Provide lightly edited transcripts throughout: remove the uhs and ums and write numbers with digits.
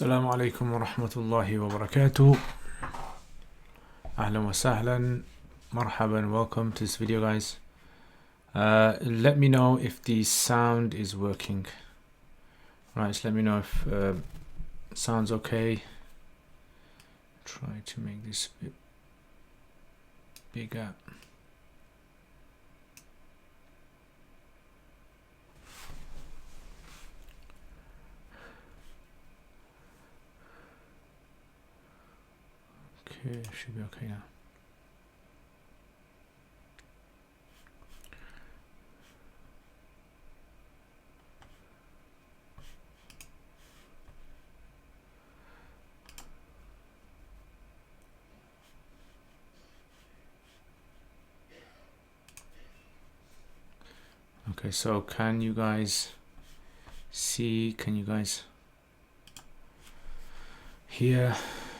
Assalamu alaikum wa rahmatullahi wa barakatuh. Ahlan wa sahlan. Marhaban. Welcome to this video, guys. Let me know if the sound is working. Right, so let me know if sounds okay. Try to make this a bit bigger. Okay, should be okay now. Okay, so can you guys see? Can you guys hear?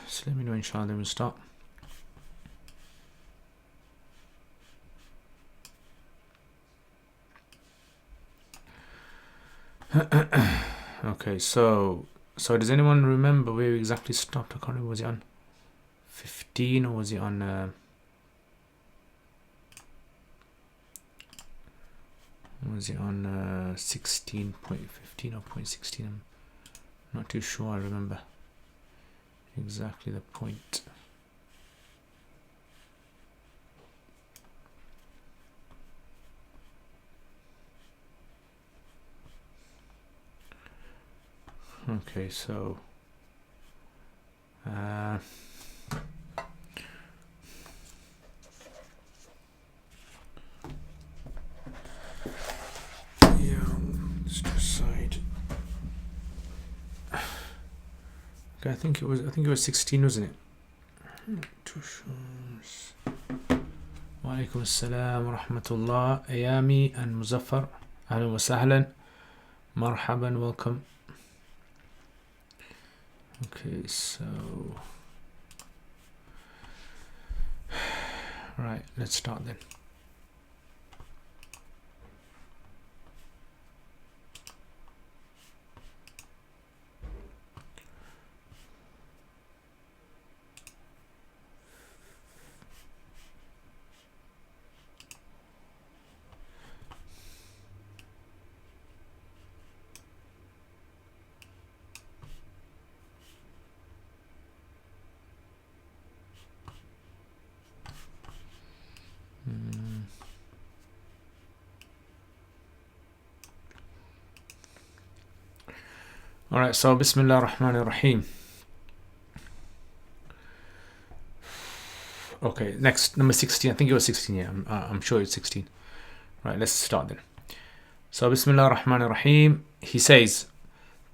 So let me know, inshallah, then we'll start. Okay, so does anyone remember where we exactly stopped? I can't remember. Was it on 15 or was it on 16.15 or 0.16? I'm not too sure. I remember exactly the point. Okay, so yeah, let's decide. Okay, I think it was 16, wasn't it? Not too sure. Wa alaikum assalam wa rahmatullah. Ayami and Muzaffar. Ahlan wa sahlan. Marhaban, welcome. Okay, so right, let's start then. Alright, so Bismillah ar-Rahman ar-Rahim. Okay, next, number 16. I think it was 16, yeah. I'm sure it's 16. Right, let's start then. So Bismillah ar-Rahman ar-Rahim. He says,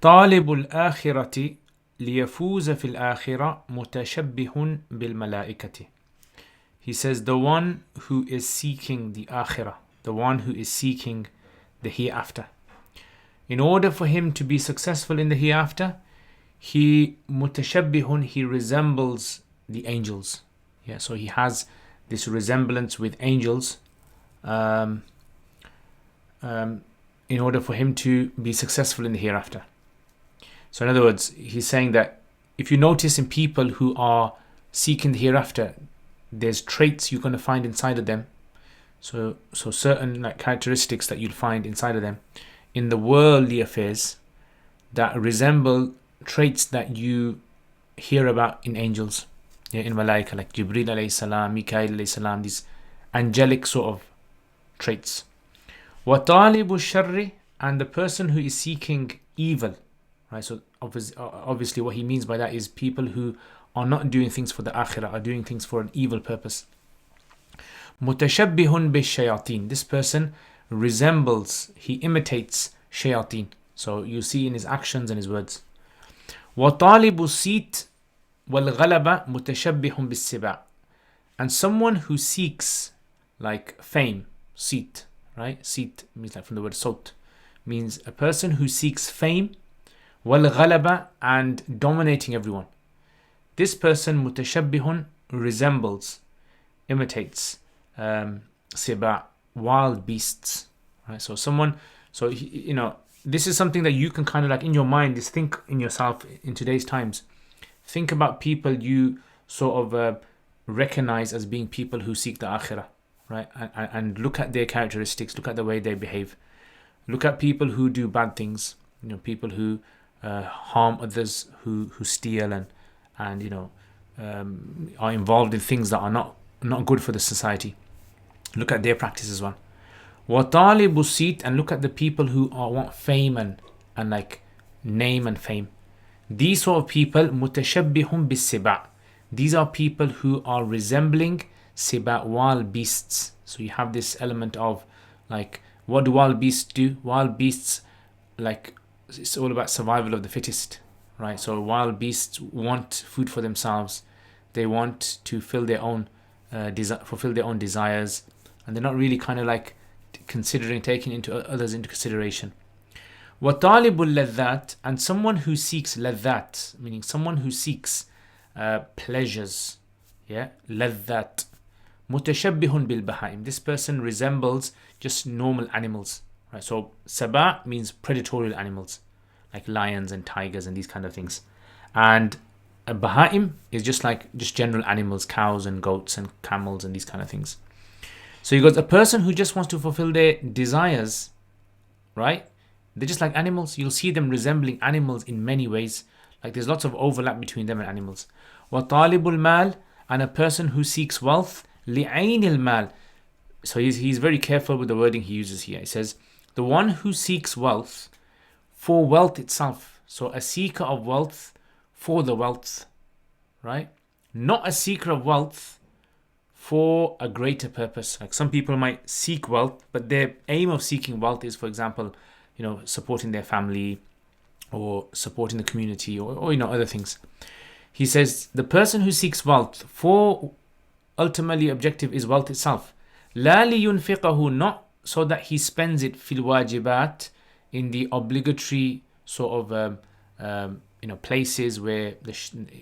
طالب الآخرة ليفوز في الآخرة متشبه بالملائكة. He says, the one who is seeking the akhirah, the one who is seeking the hereafter, in order for him to be successful in the hereafter, he resembles the angels. Yeah, so he has this resemblance with angels in order for him to be successful in the hereafter. So in other words, he's saying that if you notice in people who are seeking the hereafter, there's traits you're going to find inside of them. So certain like characteristics that you'll find inside of them in the worldly affairs that resemble traits that you hear about in angels, yeah, in malaika, like Jibreel alayhi salam, Mikael alayhi salam, these angelic sort of traits. وَطَالِبُ الشَّرِّ, and the person who is seeking evil, right? So obviously what he means by that is people who are not doing things for the akhirah, are doing things for an evil purpose. مُتَشَبِّهٌ بِالشَّيَاطِينَ, this person resembles, he imitates shayateen. So you see in his actions and his words. وَطَالِبُ الصِّيتِ وَالْغَلَبَ مُتَشَبِّهٌ بِالسِّبَاعِ, and someone who seeks like fame, seat, right? Seat means like from the word salt, means a person who seeks fame, وَالْغَلَبَ, and dominating everyone. This person مُتَشَبِّهٌ resembles, imitates siba, wild beasts, right? So someone, so he, this is something that you can kind of like in your mind, just think in yourself in today's times. Think about people you sort of recognize as being people who seek the akhirah, right? And look at their characteristics, look at the way they behave. Look at people who do bad things, people who harm others, who steal and are involved in things that are not good for the society. Look at their practice as well. وَطَالِبُ الصِّيت, and look at the people who want fame and like name and fame. These sort of people, مُتَشَبِّهٌ بِالسِّبَعِ, these are people who are resembling siba, wild beasts. So you have this element of like, what do wild beasts do? Wild beasts, like, it's all about survival of the fittest, right? So wild beasts want food for themselves. They want to fulfill their own desires, and they're not really kind of like taking others into consideration. وَطَالِبُ اللَّذَّاتِ, and someone who seeks ladhat, meaning someone who seeks pleasures, ladhat. مُتَشَبِّهٌ بِالْبَهَائِمِ, this person resembles just normal animals, right? So saba means predatory animals, like lions and tigers and these kind of things. And a bahaim is just general animals, cows and goats and camels and these kind of things. So you got a person who just wants to fulfill their desires, right? They're just like animals. You'll see them resembling animals in many ways. Like there's lots of overlap between them and animals. وَطَالِبُ الْمَالِ, and a person who seeks wealth, لِعَيْنِ الْمَالِ. So he's very careful with the wording he uses here. He says, the one who seeks wealth for wealth itself. So a seeker of wealth for the wealth, right? Not a seeker of wealth for a greater purpose. Like some people might seek wealth, but their aim of seeking wealth is, for example, supporting their family or supporting the community or other things. He says the person who seeks wealth for ultimately objective is wealth itself. لا لينفقه, not so that he spends it fil wajibat, in the obligatory sort of places where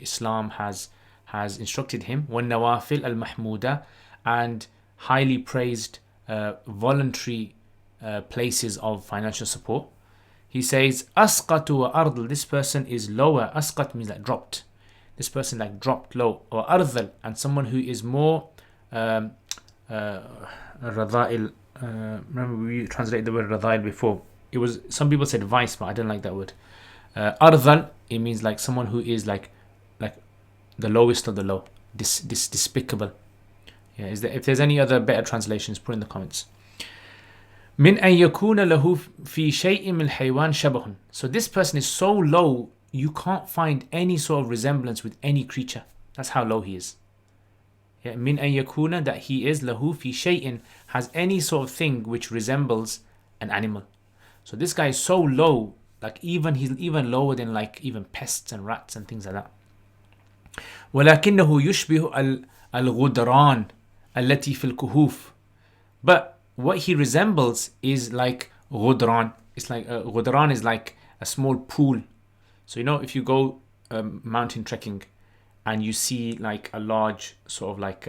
Islam has instructed him. وَالنَّوَافِلْ الْمَحْمُودَةِ, and highly praised voluntary places of financial support. He says أَسْقَطُ وَأَرْضُ, this person is lower. أَسْقَط means like dropped. This person like dropped low. Or أَرْضَل, and someone who is more radha'il. Remember we translated the word radha'il before. It was, some people said vice, but I don't like that word. Ardhal, it means like someone who is like the lowest of the low, despicable. If there's any other better translations, put in the comments. Min an yakuna lahu fi shay'in min haywan shabahun. So this person is so low, you can't find any sort of resemblance with any creature. That's how low he is. Min an yakuna, that he is, lahu fi shay'in, has any sort of thing which resembles an animal. So this guy is so low, like he's even lower than like even pests and rats and things like that. ولكنه يشبه الغدران التي في الكهوف. But what he resembles is like غدران. It's like غدران is like a small pool. So if you go mountain trekking and you see like a large sort of like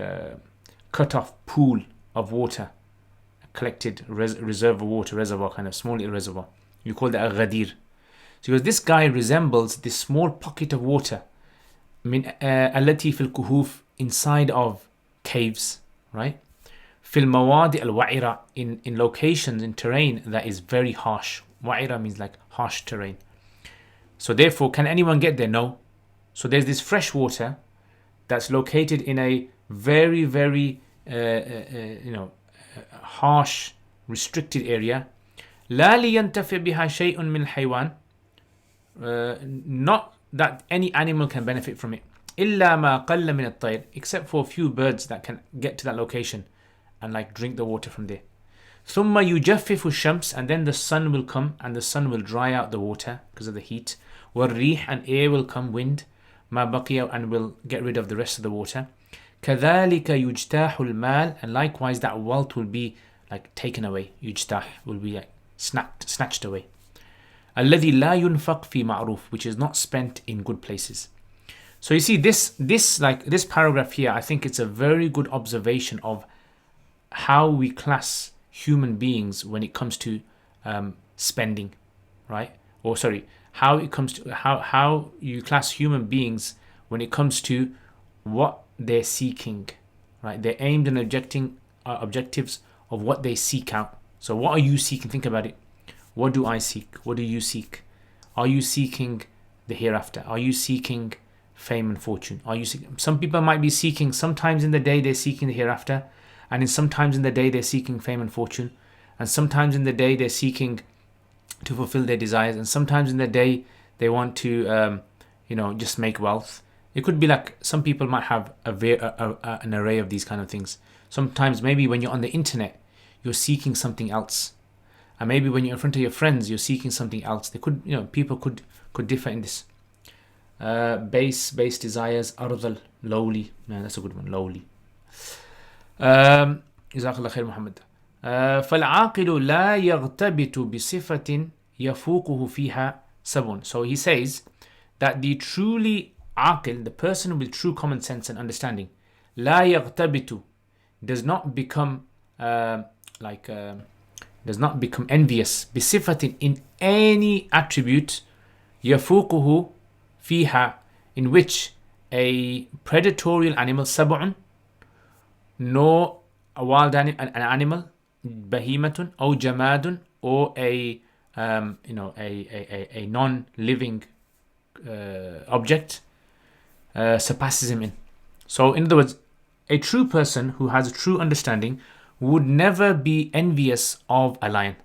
cut off pool of water, collected reservoir, kind of small little reservoir, you call that a ghadir. So this guy resembles this small pocket of water, التي في الكهوف, inside of caves, right? في المواضع الوعرة, in locations, in terrain that is very harsh. وعرة means like harsh terrain. So therefore, can anyone get there? No. So there's this fresh water that's located in a very, very harsh, restricted area. لا لينتفع بها شيء من الحيوان, not that any animal can benefit from it. إلا ما قل من الطير, except for a few birds that can get to that location and like drink the water from there. ثم يجفف الشمس, and then the sun will come and the sun will dry out the water because of the heat. والريح, and air will come, wind, ما بقي, and will get rid of the rest of the water. كذلك يجتاح المال, and likewise that wealth will be like taken away. يجتاح will be like snatched away. الذي لا ينفق في معروف, which is not spent in good places. So you see this paragraph here, I think it's a very good observation of how we class human beings when it comes to spending, right? Or sorry, how it comes to how you class human beings when it comes to what they're seeking, right? They're aimed and objectives of what they seek out. So what are you seeking? Think about it. What do I seek? What do you seek? Are you seeking the hereafter? Are you seeking fame and fortune? Are you seeking? Some people might be seeking, sometimes in the day they're seeking the hereafter, and in sometimes in the day they're seeking fame and fortune, and sometimes in the day they're seeking to fulfill their desires, and sometimes in the day they want to just make wealth. It could be like some people might have an array of these kind of things. Sometimes maybe when you're on the internet you're seeking something else, and maybe when you're in front of your friends you're seeking something else. They could, people could differ in this. Base desires, ardal, lowly. Man, that's a good one, lowly. جزاك الله خير محمد. فالعاقل لا يغتبط بصفة يفوقه فيها سبع. So he says that the truly aqil, the person with true common sense and understanding, لا يغتبط, does not become envious بصفة, in any attribute, يفوقه فيها, in which a predatorial animal, سبع, nor a wild an animal, بهيمة, أو جماد, or a non-living object surpasses him in. So in other words, a true person who has a true understanding would never be envious of a lion,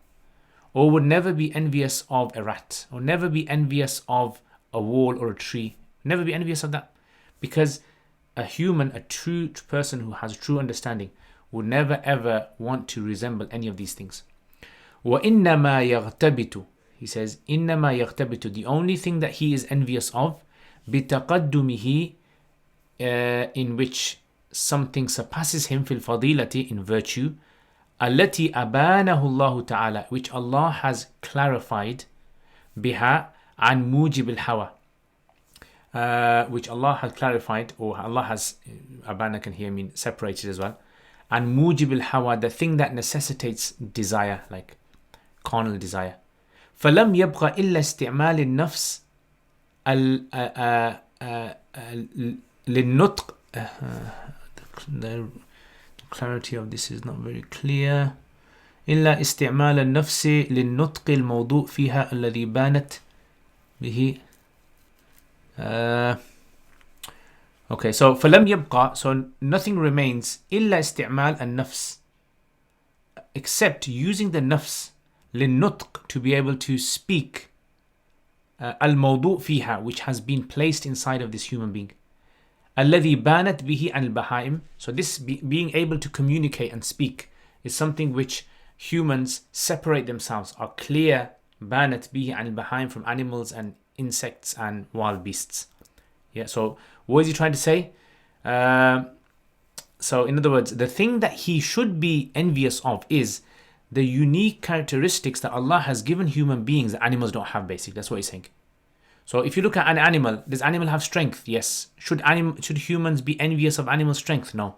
or would never be envious of a rat, or never be envious of a wall or a tree. Never be envious of that, because a true person who has a true understanding would never ever want to resemble any of these things. وَإِنَّمَا يَغْتَبِتُ, he says, إِنَّمَا يَغْتَبِتُ, the only thing that he is envious of, بِتَقَدُّمِهِ, in which something surpasses him, fil fadilati, in virtue, التي أبانه الله تعالى, which Allah has clarified, بها عن موجب الهوى, which Allah has clarified, or Allah has, abana can here mean separated as well, and mujib al-hawa, the thing that necessitates desire, like carnal desire. فَلَمْ يَبْقَ إِلَّا اسْتِعْمَالِ النَّفْسِ لِلنُّطْقِ. The clarity of this is not very clear. إِلَّا اسْتِعْمَالَ النَّفْسِ لِلنُّطْقِ الْمَوْضُوء فِيهَا الَّذِي بَانَتْ بِهِ. Okay, so فَلَمْ يَبْقَى, so nothing remains, إِلَّا اسْتِعْمَالَ النَّفْسِ, except using the nafs, لِلنُّطْق, to be able to speak, al-mawdu' fiha, which has been placed inside of this human being, الَّذِي بَانَتْ بِهِ عَنِ الْبَهَائِمِ. So this being able to communicate and speak is something which humans separate themselves, are clear, بَانَتْ بِهِ عَنِ الْبَهَائِمِ, from animals and insects and wild beasts. Yeah, so what is he trying to say? So in other words, the thing that he should be envious of is the unique characteristics that Allah has given human beings that animals don't have, basically. That's what he's saying. So if you look at an animal, does animal have strength? Yes. Should humans be envious of animal strength? No.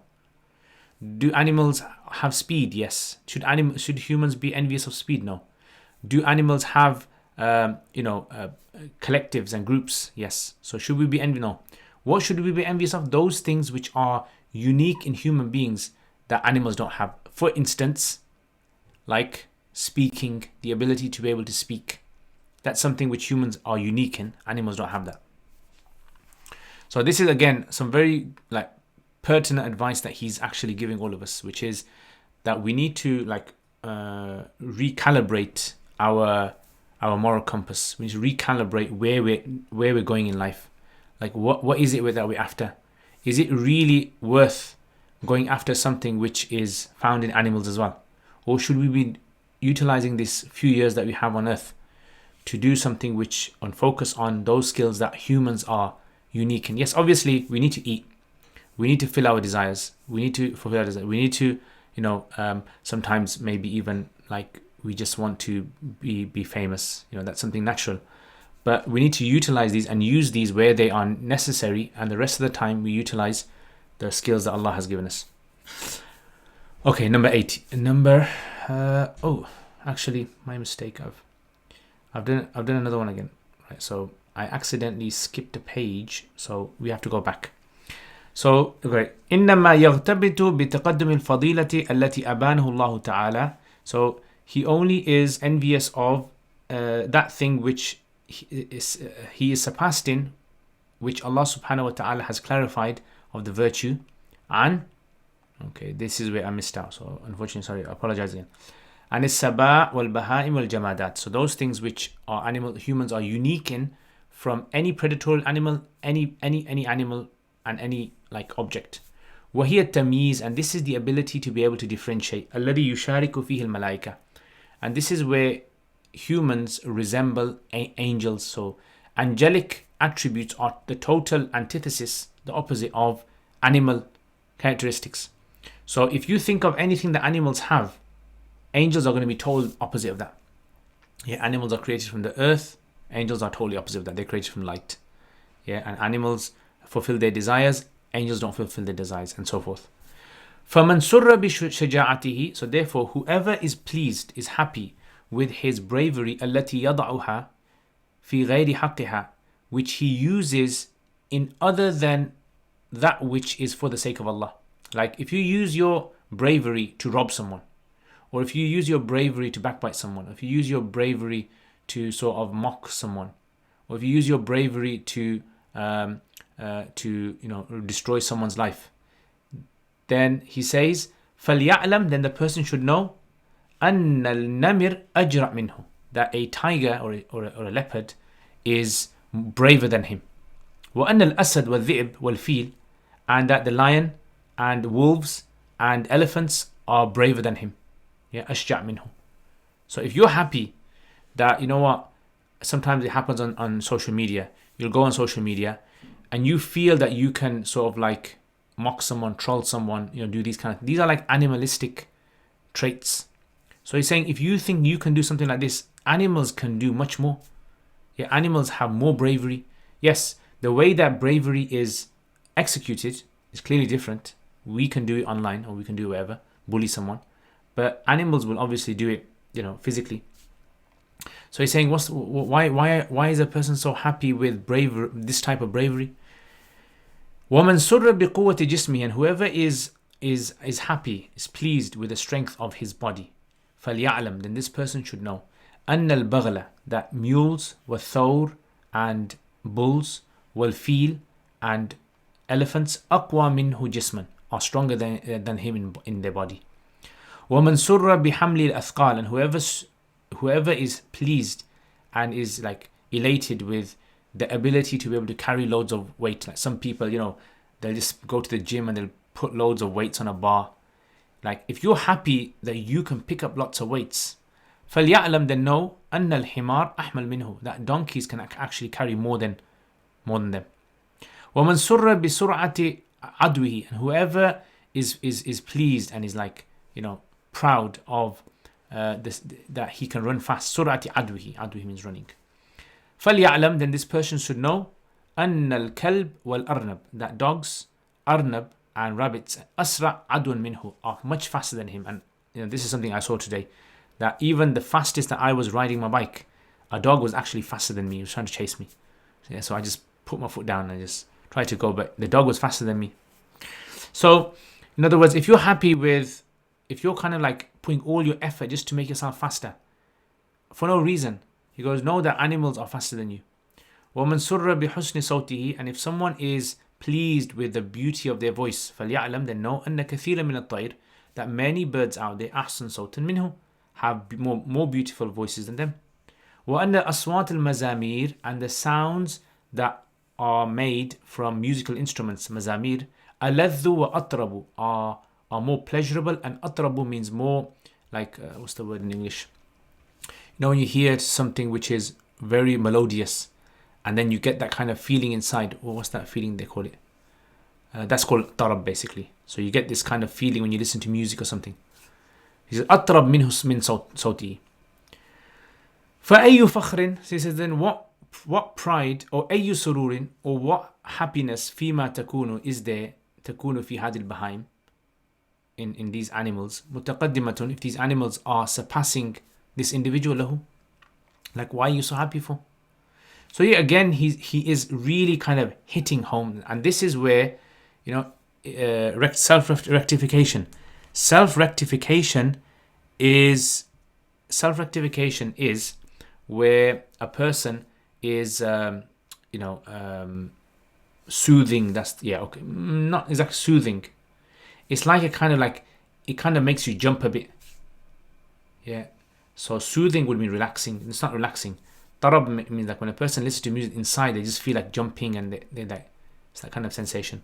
Do animals have speed? Yes. Should humans be envious of speed? No. Do animals have collectives and groups? Yes. So should we be envious? No. What should we be envious of? Those things which are unique in human beings that animals don't have. For instance, like speaking, the ability to be able to speak. That's something which humans are unique in. Animals don't have that. So this is again some very pertinent advice that he's actually giving all of us, which is that we need to recalibrate our moral compass. We need to recalibrate where we're going in life. Like what is it that we're after? Is it really worth going after something which is found in animals as well? Or should we be utilizing this few years that we have on earth to do something which focus on those skills that humans are unique in? Yes, obviously we need to eat. We need to fill our desires. We need to fulfill our desires. We need to, sometimes maybe even we just want to be famous. That's something natural. But we need to utilize these and use these where they are necessary, and the rest of the time we utilize the skills that Allah has given us. Okay, number 8. Actually, my mistake. I've done another one again. Right, so I accidentally skipped a page, so we have to go back. So, okay. إنما يغتبط بتقدم الفضيلة التي أبانه الله تعالى. So he only is envious of that thing which he is surpassed in, which Allah subhanahu wa ta'ala has clarified of the virtue. And okay, this is where I missed out. So unfortunately, sorry, I apologize again. And السباع والبهائم والجمادات. So those things which are humans are unique in from any predatory animal, any animal and any like object. وهي التمييز, and this is the ability to be able to differentiate. الذي يشارك فيه الملائكة. And this is where humans resemble angels. So angelic attributes are the total antithesis, the opposite of animal characteristics. So if you think of anything that animals have, angels are going to be total opposite of that. Yeah, animals are created from the earth. Angels are totally opposite of that. They're created from light. Yeah, and animals fulfill their desires. Angels don't fulfill their desires, and so forth. فَمَنْ سُرَّ بِشَجَاعَتِهِ. So therefore, whoever is pleased, is happy with his bravery, التي يضعها في غير حقها, which he uses in other than that which is for the sake of Allah. Like if you use your bravery to rob someone, or if you use your bravery to backbite someone, or if you use your bravery to sort of mock someone, or if you use your bravery to destroy someone's life, then he says فَلْيَعْلَمْ, then the person should know أَنَّ النَّمِرْ أَجْرَأْ مِنْهُ, that a tiger or a leopard is braver than him. وَأَنَّ الْأَسَدْ وَالذِّئْبْ وَالْفِيلْ, and that the lion and wolves and elephants are braver than him. Yeah, أَشْجَعْ مِنْهُ. So if you're happy that, you know what, sometimes it happens on social media, you'll go on social media and you feel that you can sort of like mock someone, troll someone, do these are like animalistic traits. So he's saying if you think you can do something like this, animals can do much more. Yeah, animals have more bravery. Yes, the way that bravery is executed is clearly different. We can do it online, or we can do whatever, bully someone, but animals will obviously do it, physically. So he's saying, why is a person so happy with bravery, this type of bravery? وَمَنْ سُرَّ بِقُوَّةِ جِسْمِهِ, and whoever is happy, is pleased with the strength of his body, فَلْيَعْلَمْ, then this person should know أَنَّ الْبَغْلَ, that mules, وَالثَّوْرِ, and bulls, وَالْفِيلِ, and elephants, أَقْوَى مِنْهُ جِسْمًا, are stronger than him in their body. وَمَنْ سُرَّ بِحَمْلِ الْأَثْقَالِ, and whoever is pleased and is like elated with the ability to be able to carry loads of weight. Like some people, they'll just go to the gym and they'll put loads of weights on a bar. Like if you're happy that you can pick up lots of weights, فَلْيَعْلَمْ, then know أَنَّ الْحِمَارَ أَحْمَلْ مِنْهُ, that donkeys can actually carry more than them. وَمَنْ سُرَّ بِسُرْعَةِ عَدْوِهِ, and whoever is pleased and is like, proud of this, that he can run fast. سُرْعَةِ عَدْوِهِ means running. فَلْيَعْلَمْ, then this person should know أَنَّ الْكَلْبِ وَالْأَرْنَبِ, that dogs, arnab, and rabbits, أَسْرَعْ عَدْوًا مِنْهُ, are much faster than him. And this is something I saw today, that even the fastest that I was riding my bike, a dog was actually faster than me. He was trying to chase me. So I just put my foot down and just tried to go, but the dog was faster than me. So in other words, if you're kind of like putting all your effort just to make yourself faster for no reason, he goes, know that animals are faster than you. وَمَنْ سُرَّ بِحُسْنِ صَوْتِهِ, and if someone is pleased with the beauty of their voice, فَلْيَعْلَمْ, then know أَنَّ كَثِيرًا مِنَ الطَّيْرِ, that many birds out there, أَحْسَنْ صَوْتًا مِنْهُ, have more beautiful voices than them. وَأَنَّ أَصْوَاتِ الْمَزَامِيرِ, and the sounds that are made from musical instruments, mazamir, أَلَذُّ وَأَطْرَبُ, are more pleasurable, and أطرب means more like, what's the word in English? When you hear something which is very melodious, and then you get that kind of feeling inside. What's that feeling they call it? That's called tarab basically. So you get this kind of feeling when you listen to music or something. He says, أطرب منه من صوتي. فأي فخر, so he says, then what pride, or أي سرور, or what happiness فيما تكون is there, تكون في هذه البهائم, in these animals, متقدمة, if these animals are surpassing this individual له. Like, why are you so happy for? So yeah, again, he is really kind of hitting home, and this is where, self-rectification. Self-rectification is where a person is, soothing. That's okay. Not exactly soothing. It's like it kind of makes you jump a bit. Yeah. So soothing would mean relaxing. It's not relaxing. Tarab means like when a person listens to music inside, they just feel like jumping, and it's that kind of sensation.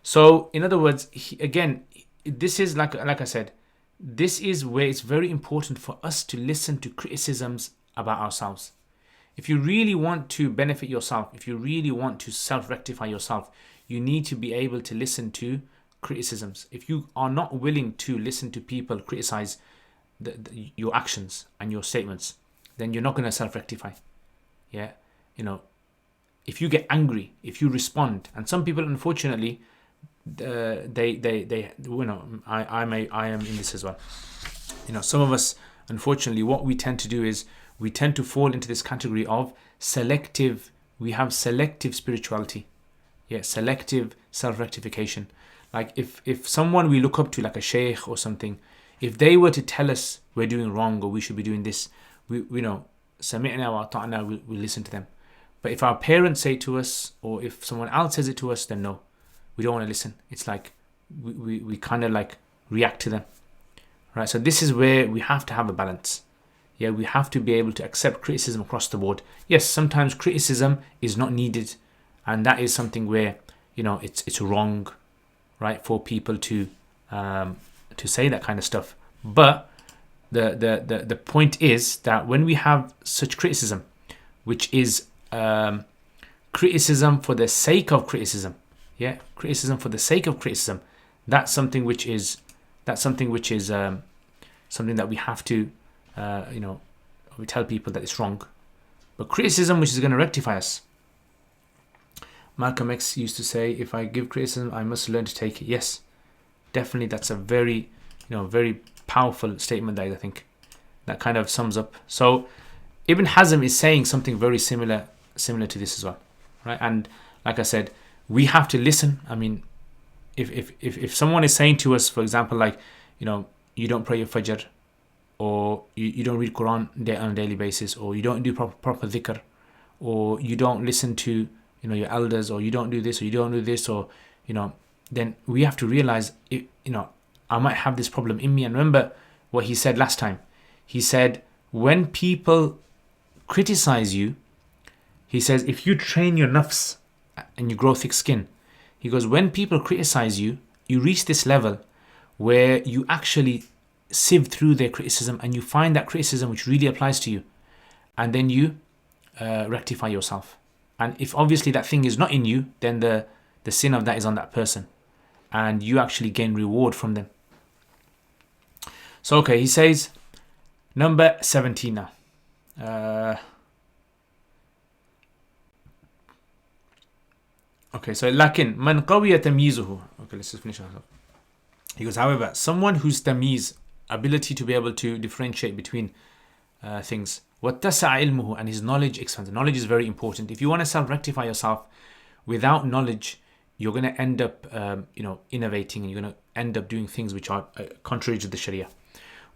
So in other words, this is like I said, this is where it's very important for us to listen to criticisms about ourselves. If you really want to benefit yourself, if you really want to self-rectify yourself, you need to be able to listen to criticisms. If you are not willing to listen to people criticize your actions and your statements, then you're not going to self-rectify. Yeah, if you get angry, if you respond, and some people, unfortunately, I am in this as well. Some of us, unfortunately, what we tend to do is we tend to fall into this category of selective. We have selective spirituality. Yeah, selective self-rectification. Like if someone we look up to, like a sheikh or something, if they were to tell us we're doing wrong or we should be doing this, we know, sami'na wa ata'na, we listen to them. But if our parents say to us, or if someone else says it to us, then no, we don't want to listen. It's like we kind of like react to them, right? So this is where we have to have a balance. Yeah, we have to be able to accept criticism across the board. Yes, sometimes criticism is not needed, and that is something where it's wrong, right, for people to say that kind of stuff. But the point is that when we have such criticism, which is criticism for the sake of criticism, criticism for the sake of criticism, that's something which is something that we have to we tell people that it's wrong. But criticism which is going to rectify us. Malcolm X used to say, if I give criticism, I must learn to take it. Yes, definitely, that's a very very powerful statement that I think that kind of sums up. So Ibn Hazm is saying something very similar to this as well, right? And like I said, we have to listen. I mean, if someone is saying to us, for example, like, you don't pray your Fajr, or you don't read Quran on a daily basis, or you don't do proper dhikr, or you don't listen to your elders, or you don't do this, or you don't do this, or then we have to realize I might have this problem in me. And remember what he said last time. He said, when people criticize you, he says, if you train your nafs and you grow thick skin, he goes, when people criticize you, you reach this level where you actually sieve through their criticism and you find that criticism which really applies to you, and then you rectify yourself. And if obviously that thing is not in you, then the sin of that is on that person, and you actually gain reward from them. So he says, number 17 now. So lakin man qawiya tamyizuhu. Let's just finish off. He goes, however, someone whose tamyiz, ability to be able to differentiate between things, wattasa'a ilmuhu, and his knowledge expands. Knowledge is very important. If you want to self-rectify yourself, without knowledge, you're going to end up innovating, and you're going to end up doing things which are contrary to the Sharia.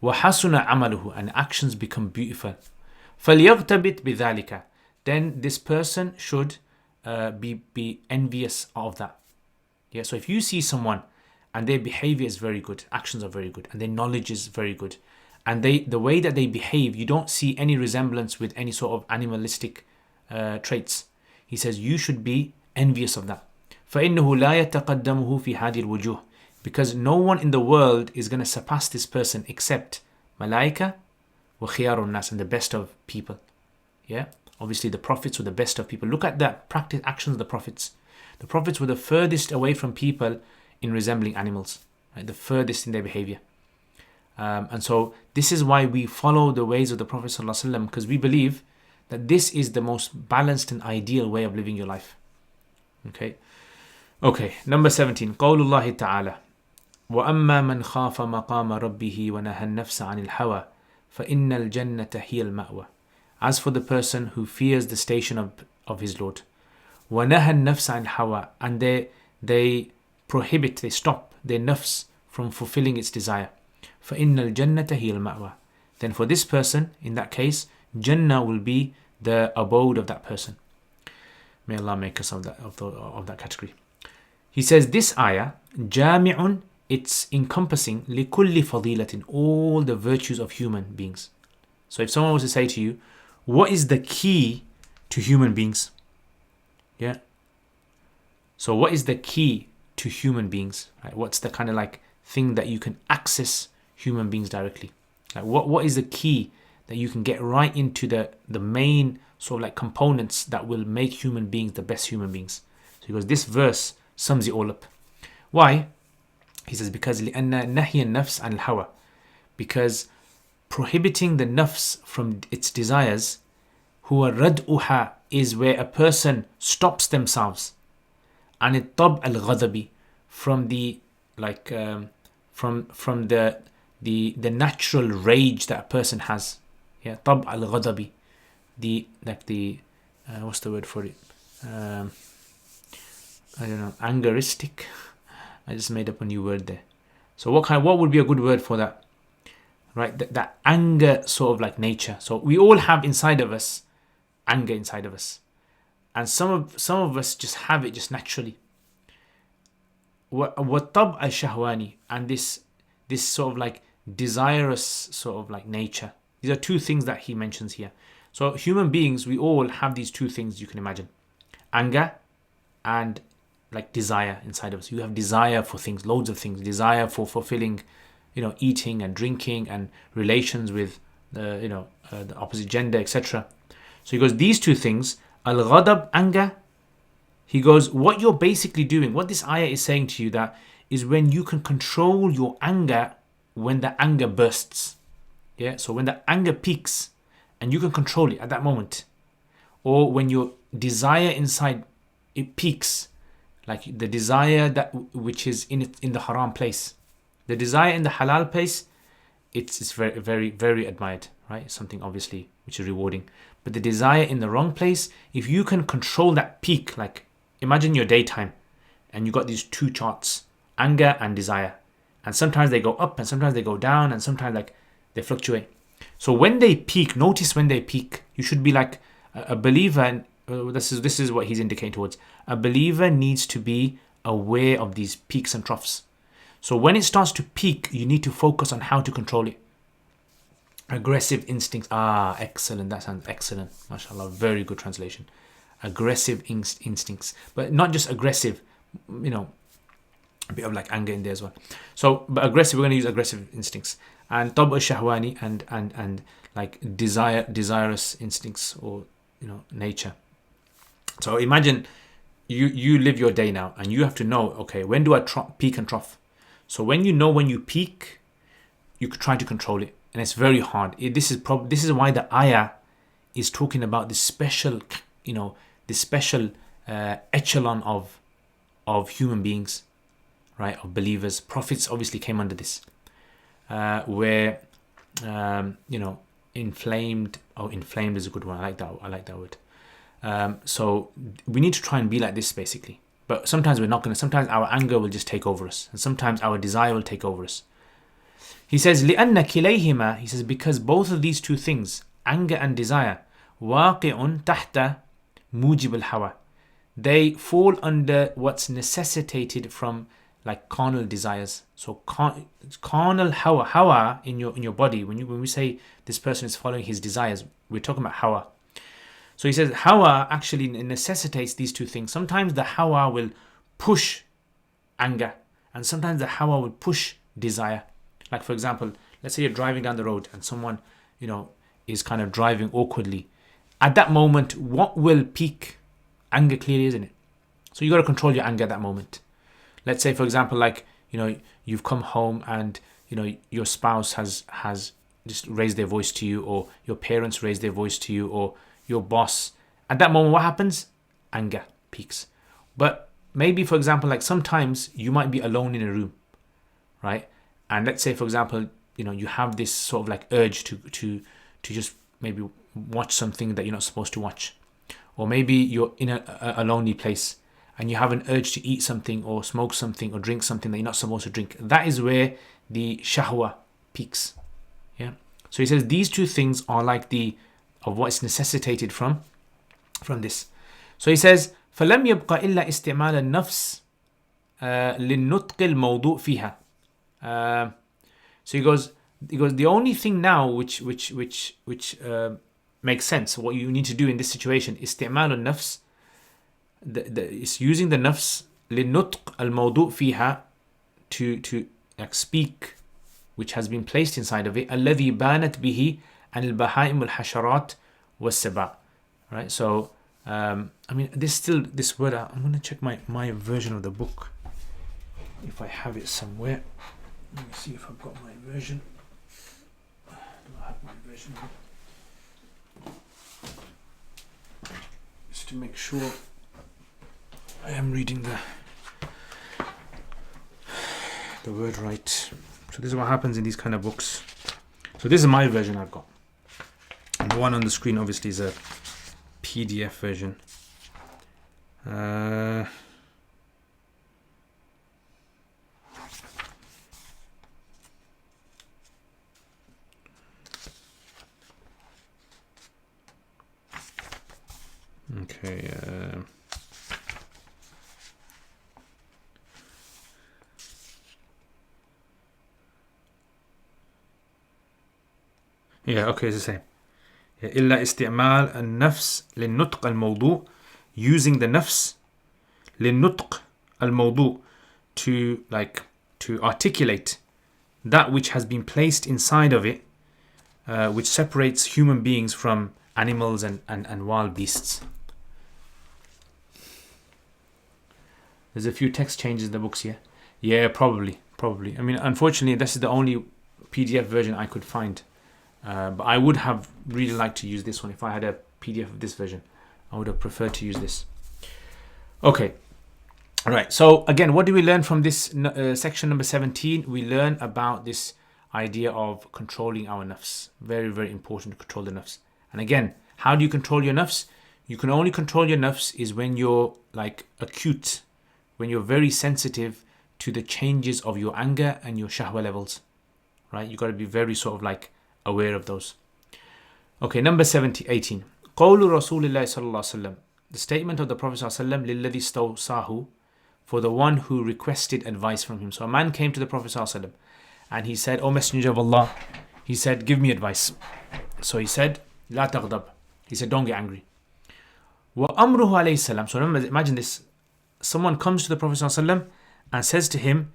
وَحَسُنَ عَمَلُهُ, and actions become beautiful. فَلْيَغْتَبِتْ بِذَلِكَ, then this person should be envious of that. Yeah. So if you see someone and their behavior is very good, actions are very good, and their knowledge is very good, and the way that they behave, you don't see any resemblance with any sort of animalistic traits, he says you should be envious of that. فَإِنَّهُ لَا يَتَقَدَّمُهُ فِي هَذِهِ الْوُجُوهِ, because no one in the world is going to surpass this person except malaika wa khiyarun nas, and the best of people. Yeah, obviously the prophets were the best of people. Look at the practice actions of the prophets. The prophets were the furthest away from people in resembling animals, right? The furthest in their behavior. And so this is why we follow the ways of the Prophet ﷺ, because we believe that this is the most balanced and ideal way of living your life. Okay, number 17. قول الله تعالى وَأَمَّا مَنْ خَافَ مَقَامَ رَبِّهِ وَنَهَى النَّفْسَ عَنِ الْهَوَى فَإِنَّ الْجَنَّةَ هِيَ الْمَأْوَى. as for the person who fears the station of his Lord. وَنَهَى النَّفْسَ عَنْ الْهَوَى, and they prohibit, they stop their nafs from fulfilling its desire. فَإِنَّ الْجَنَّةَ هِيَ الْمَأْوَى, then for this person, in that case, Jannah will be the abode of that person. May Allah make us of that category. He says this ayah, جامع, it's encompassing لكل فضيلة, all the virtues of human beings. So if someone was to say to you, what is the key to human beings? Yeah. So what is the key to human beings? Right? What's the kind of like thing that you can access human beings directly? Like what is the key that you can get right into the main sort of like components that will make human beings the best human beings? So he goes, this verse sums it all up. Why? He says, because لأن نهي النفس عن الهوى, because prohibiting the nafs from its desires, هو ردؤها, is where a person stops themselves, عن الطبع الغضبي, from the like from the natural rage that a person has. Yeah, طبع الغضبي, the like the what's the word for it? I don't know, angeristic. I just made up a new word there. So what would be a good word for that? Right, that anger sort of like nature. So we all have inside of us anger inside of us, and some of us just have it just naturally. وَالطَّبْعَ الشَّهْوَانِ, and this sort of like desirous sort of like nature. These are two things that he mentions here. So human beings, we all have these two things, you can imagine. Anger and like desire inside of us. You have desire for things, loads of things. Desire for fulfilling, eating and drinking and relations with the opposite gender, etc. So he goes, these two things, al-ghadab, anger. He goes, what you're basically doing, what this ayah is saying to you, that is when you can control your anger when the anger bursts. Yeah, so when the anger peaks and you can control it at that moment, or when your desire inside it peaks, like the desire that which is in the haram place, the desire in the halal place, it's very, very, very admired, right? It's something obviously which is rewarding. But the desire in the wrong place, if you can control that peak, like imagine your daytime and you got these two charts, anger and desire, and sometimes they go up and sometimes they go down and sometimes like they fluctuate. So when they peak, notice when they peak, you should be like a believer, and this is what he's indicating towards. A believer needs to be aware of these peaks and troughs. So when it starts to peak, you need to focus on how to control it. Aggressive instincts. Excellent. That sounds excellent. MashaAllah. Very good translation. Aggressive instincts. But not just aggressive, a bit of like anger in there as well. So, but aggressive, we're going to use aggressive instincts. And tab shahwani and like desirous instincts, or nature. So imagine you live your day now and you have to know, okay, when do I peak and trough? So when you peak, you could try to control it, and it's very hard. This is why the ayah is talking about this special, echelon of human beings, right? Of believers. Prophets obviously came under this, where inflamed. Oh, inflamed is a good one. I like that word. So we need to try and be like this, basically. But sometimes we're not going to. Sometimes our anger will just take over us, and sometimes our desire will take over us. He says, لِأَنَّ كِلَيْهِمَا, he says, because both of these two things, anger and desire, واقع تحت موجب الهوى, they fall under what's necessitated from like carnal desires. So carnal hawa in your body. When we say this person is following his desires, we're talking about hawa. So he says hawa actually necessitates these two things. Sometimes the hawa will push anger, and sometimes the hawa will push desire. Like for example, let's say you're driving down the road and someone, is kind of driving awkwardly. At that moment, what will peak? Anger, clearly, isn't it? So you got to control your anger at that moment. Let's say, for example, like, you've come home and, your spouse has just raised their voice to you, or your parents raised their voice to you, or your boss. At that moment, what happens? Anger peaks. But maybe, for example, like sometimes you might be alone in a room, right? And let's say, for example, you have this sort of like urge to just maybe watch something that you're not supposed to watch. Or maybe you're in a lonely place and you have an urge to eat something or smoke something or drink something that you're not supposed to drink. That is where the shahwa peaks. Yeah. So he says these two things are like of what's necessitated from this. So he says فَلَمْ يَبْقَ إِلَّا إِسْتِعْمَالَ النَّفْسِ لِلنُّطْقِ الْمَوْضُوعِ فِيهَا. So he goes, the only thing now which makes sense, what you need to do in this situation, استعمال النفس, is using the nafs للنطق الموضوع فيها, to like speak, which has been placed inside of it, الذي بانت به عن البهائم والحشرات والسباع. Right, so I mean, this word, I'm going to check my version of the book if I have it somewhere. Let me see if I've got my version. Do I have my version here? Just to make sure I am reading the word right. So this is what happens in these kind of books. So this is my version I've got. And the one on the screen obviously is a PDF version. Okay. Yeah, okay, it's the same. إلا استعمال النفس للنطق الموضوع, using the nafs للنطق الموضوع, to articulate that which has been placed inside of it, which separates human beings from animals and wild beasts. There's a few text changes in the books here. Yeah, probably. I mean, unfortunately, this is the only PDF version I could find. But I would have really liked to use this one. If I had a PDF of this version, I would have preferred to use this. Okay. All right. So again, what do we learn from this section number 17? We learn about this idea of controlling our nafs. Very, very important to control the nafs. And again, how do you control your nafs? You can only control your nafs is when you're like acute, when you're very sensitive to the changes of your anger and your shahwa levels. Right? You've got to be very sort of like aware of those. Okay, number 18. قول رسول الله صلى الله عليه وسلم. The statement of the Prophet صلى الله عليه وسلم للذي استوصاه, for the one who requested advice from him. So a man came to the Prophet صلى الله عليه وسلم and he said, O Messenger of Allah, he said, give me advice. So he said, لا تغضب. He said, don't get angry. وأمره عليه السلام. So remember, imagine this. Someone comes to the Prophet صلى الله عليه وسلم and says to him,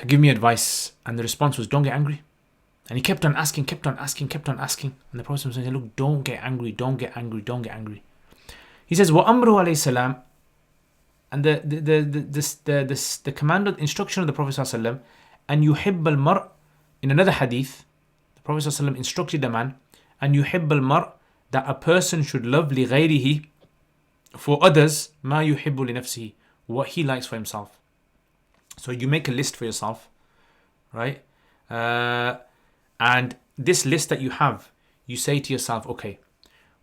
give me advice. And the response was, don't get angry. And he kept on asking. And the Prophet said, look, don't get angry. He says, وَأَمْرُهُ عَلَيْهِ السَّلَامُ. And the command, instruction of the Prophet ﷺ, and يُحِبَّ الْمَرْءِ, in another hadith, the Prophet ﷺ instructed the man, and يُحِبَّ الْمَرْءِ, that a person should love لِغَيْرِهِ, for others, مَا يُحِبُّ لِنَفْسِهِ, what he likes for himself. So you make a list for yourself, right? And this list that you have, you say to yourself, okay,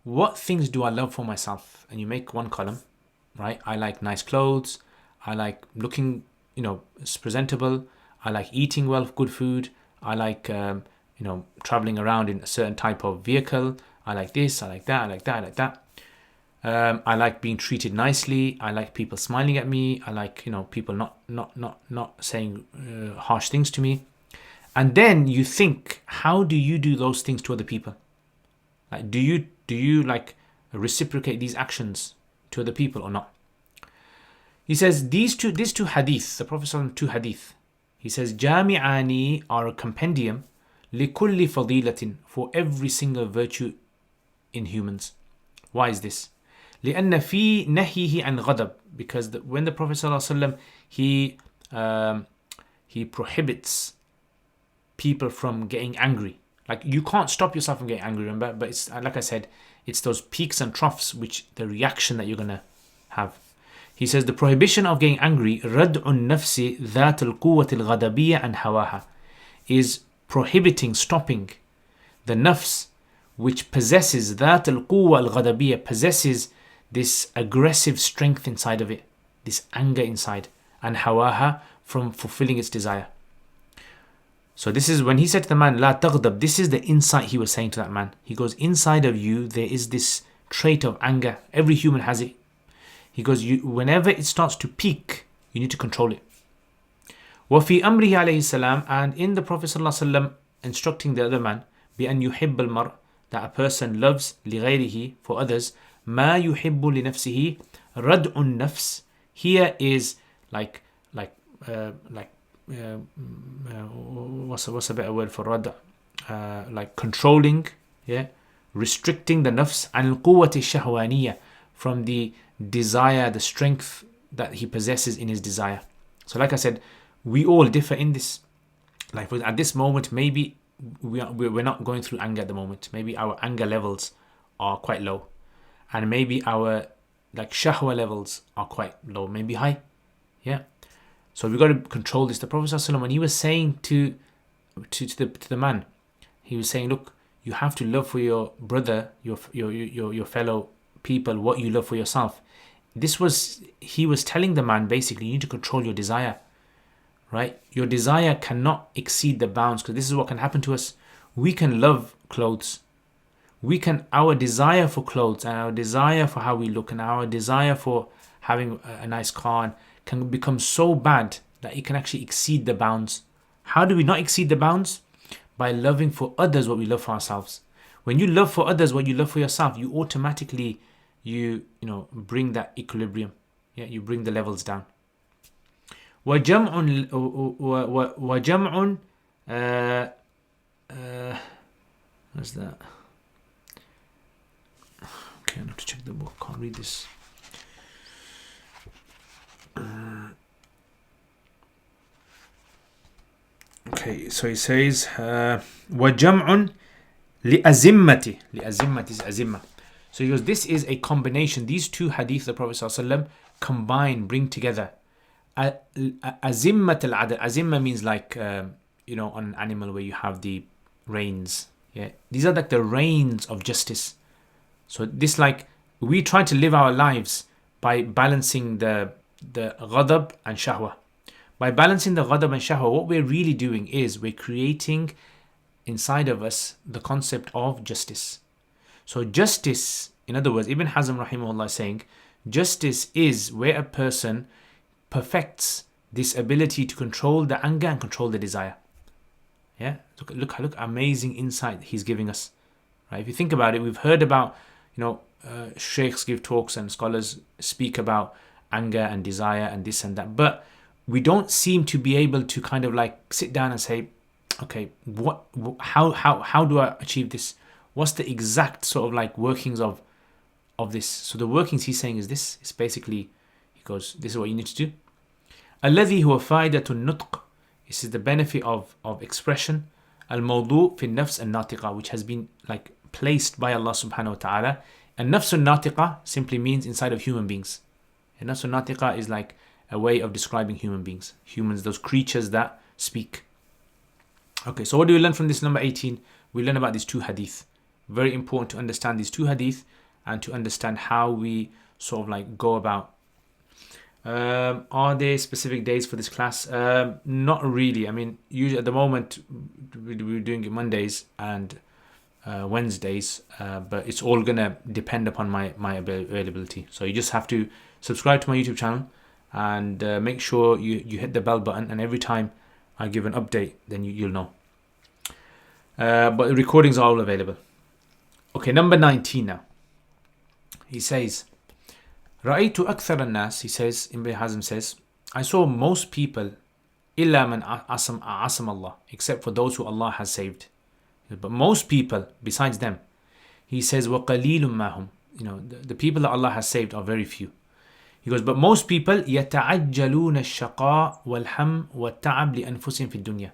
what things do I love for myself? And you make one column, right? I like nice clothes. I like looking, presentable. I like eating well, good food. I like, traveling around in a certain type of vehicle. I like this, I like that. I like being treated nicely. I like people smiling at me. I like, people not saying harsh things to me. And then you think, how do you do those things to other people? Like, do you like reciprocate these actions to other people or not? He says these two hadith, the Prophet ﷺ two hadith. He says jami'ani are a compendium likulli fadilatin, for every single virtue in humans. Why is this? لأن في نهيه عن غضب, because when the Prophet ﷺ he prohibits people from getting angry. Like, you can't stop yourself from getting angry, remember? But it's like I said, it's those peaks and troughs, which the reaction that you're gonna have. He says the prohibition of getting angry, ردع النفس ذات القوة الغضبية عن هواها, is prohibiting, stopping the nafs which possesses that al-quwwa al-ghadabiyya, possesses this aggressive strength inside of it, this anger inside, and hawaha, from fulfilling its desire. So this is when he said to the man, La taghdab, this is the insight he was saying to that man. He goes, inside of you there is this trait of anger. Every human has it. He goes, whenever it starts to peak, you need to control it. وَفِي أَمْرِهِ عَلَيْهِ السَّلَامِ, and in the Prophet ﷺ instructing the other man, بِأَنْ يُحِبَّ الْمَرْءِ, that a person loves لِغَيْرِهِ, for others, مَا يُحِبُّ لِنَفْسِهِ, رَدْءُ النَّفْسِ. Here is what's a better word for rad'? Like controlling, restricting the nafs, عن القوة الشهوانية, from the desire, the strength that he possesses in his desire. So like I said, we all differ in this. Like at this moment, maybe we're not going through anger at the moment. Maybe our anger levels are quite low, and maybe our shahwa levels are quite low, maybe high. So we've got to control this. The Prophet ﷺ, when he was saying to the man, he was saying, look, you have to love for your brother, your fellow people, what you love for yourself. He was telling the man, basically, you need to control your desire, right? Your desire cannot exceed the bounds, because this is what can happen to us. We can love clothes. Our desire for clothes and our desire for how we look and our desire for having a nice car can become so bad that it can actually exceed the bounds. How do we not exceed the bounds? By loving for others what we love for ourselves. When you love for others what you love for yourself, you automatically bring that equilibrium. You bring the levels down. وَجَمْعٌ what's that? Okay, I have to check the book. Can't read this. Okay, so he says وَجَمْعٌ لِأَزِمَّةِ is azimma. So he goes, this is a combination. These two hadith the Prophet ﷺ combine, bring together. Azimmat al-adl. Azimma means on an animal where you have the reins. These are like the reins of justice. So this, we try to live our lives by balancing the ghadab and shahwa. By balancing the ghadab and shahwa, what we're really doing is we're creating inside of us the concept of justice. So justice, in other words, Ibn Hazm rahimahullah is saying, justice is where a person perfects this ability to control the anger and control the desire. Look, amazing insight he's giving us. Right? If you think about it, we've heard about, sheikhs give talks and scholars speak about anger and desire and this and that, but we don't seem to be able to kind of sit down and say, okay, how do I achieve this? What's the exact sort of workings of this? So the workings he's saying is this. It's basically, he goes, this is what you need to do. الذي هو فائدة النطق. This is the benefit of expression. الموضوع في النفس الناطقة, which has been placed by Allah subhanahu wa ta'ala. And nafs al-natiqa simply means inside of human beings. And nafs al-natiqa is a way of describing human beings. Humans, those creatures that speak. Okay, so what do we learn from this number 18? We learn about these two hadith. Very important to understand these two hadith and to understand how we sort of go about. Are there specific days for this class? Not really. I mean, usually at the moment we're doing it Mondays and Wednesdays, but it's all gonna depend upon my availability. So you just have to subscribe to my YouTube channel and make sure you hit the bell button, and every time I give an update, then you'll know. But the recordings are all available. Okay, number 19 now. He says, رأيت أكثر الناس, he says, Ibn Hazm says, I saw most people, إلا من عصم Allah, except for those who Allah has saved. But most people, besides them, he says, وَقَلِيلٌ مَا هُمْ, the people that Allah has saved are very few. He goes, but most people يَتَعَجَّلُونَ الشَّقَاء وَالْحَمْ وَالتَّعَبْ لِأَنفُسِهِمْ فِي الدُّنْيا.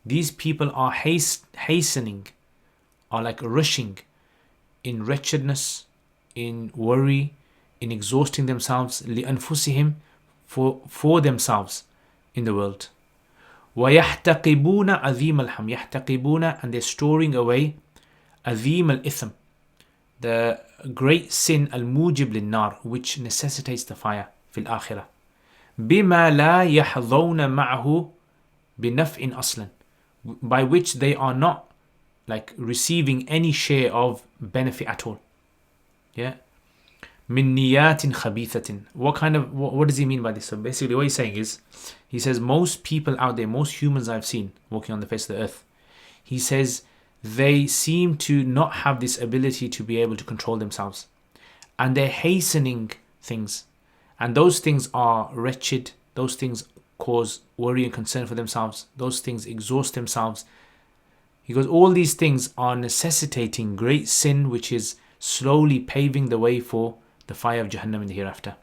These people are hastening, are rushing in wretchedness, in worry, in exhausting themselves, لِأَنفُسِهِمْ, for themselves in the world. وَيَحْتَقِبُونَ عَظِيمَ الْحَمْ. يَحْتَقِبُونَ, and they're storing away عَظِيمَ الْإِثْمِ, the great sin, al-mujib lin-nar, which necessitates the fire في الآخرة. بِمَا لَا يَحْظَوْنَ مَعَهُ بِنَفْءٍ أَصْلًا, by which they are not like receiving any share of benefit at all. Yeah. Min niyatin khabithatin. What does he mean by this? So basically what he's saying is, he says most people out there, most humans I've seen walking on the face of the earth, he says they seem to not have this ability to be able to control themselves. And they're hastening things. And those things are wretched. Those things cause worry and concern for themselves. Those things exhaust themselves. He goes, all these things are necessitating great sin, which is slowly paving the way for the fire of Jahannam in the hereafter.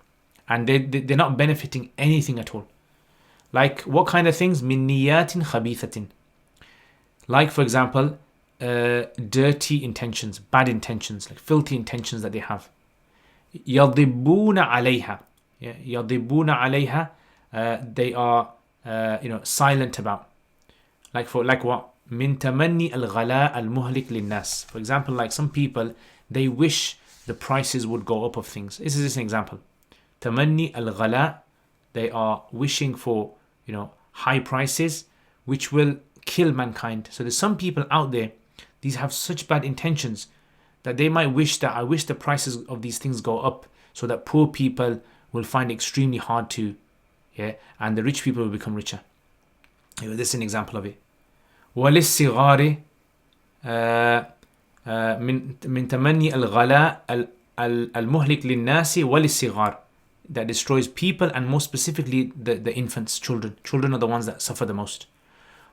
And they're not benefiting anything at all. Like what kind of things? Min niyatin khabithatin. Like for example, dirty intentions, bad intentions, like filthy intentions that they have. Yadibuna alayha. Yadibuna alayha. They are silent about. Like what? Min tamanni al-ghala al-muhlik lin-nas. For example, like some people, they wish the prices would go up of things. This is just an example. Tamanni al-ghala, they are wishing for, high prices, which will kill mankind. So there's some people out there, these have such bad intentions that they might wish that, I wish the prices of these things go up so that poor people will find it extremely hard to, and the rich people will become richer. This is an example of it. وَلِلصِّغَارِ من تمني الغلاء المهلك للناس وللصغار, that destroys people and more specifically the infants, children. Children are the ones that suffer the most.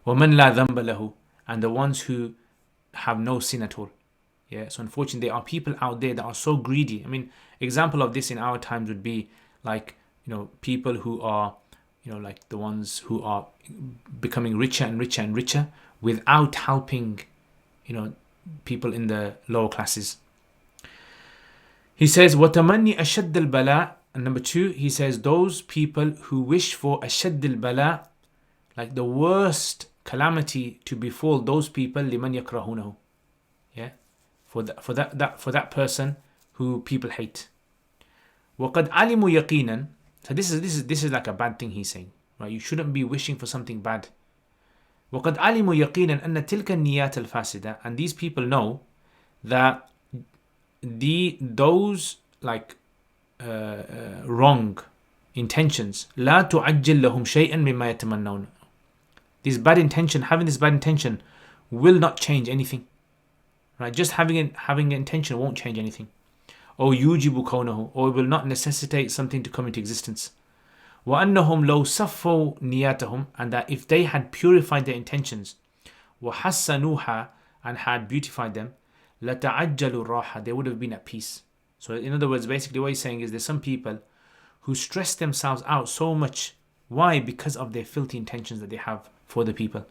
وَمَنْ لَا ذَنْبَ لَهُ, and the ones who have no sin at all. So unfortunately there are people out there that are so greedy. I mean, example of this in our times would be like, people who are, like the ones who are becoming richer and richer and richer without helping, people in the lower classes. He says, وَتَمَنِّي أَشَدَّ الْبَلَاءِ, and number 2, he says, those people who wish for أَشَدِّ الْبَلَاءِ, like the worst calamity to befall those people, لِمَنْ يَكْرَهُونَهُ, for that person who people hate. وَقَدْ عَلِمُوا يَقِينًا. So this is like a bad thing he's saying, right? You shouldn't be wishing for something bad. وَقَدْ عَلِمُوا يَقِينًا أَنَّ تِلْكَ النِّيَّاتَ الْفَاسِدَةِ, and these people know that those like wrong intentions, لا تعجل لهم شيئا مما يتمنون. This bad intention, having this bad intention, will not change anything. Right? Just having an intention won't change anything. Or yujibu kawnahu, or it will not necessitate something to come into existence. وَأَنَّهُمْ لَوْ صَفَّوْا نِيَاتَهُمْ, and that if they had purified their intentions, وَحَسَّنُوهَا, and had beautified them, لَتَعَجَّلُوا الرَّاحَةِ, they would have been at peace. So in other words, basically what he's saying is there's some people who stress themselves out so much. Why? Because of their filthy intentions that they have for the people.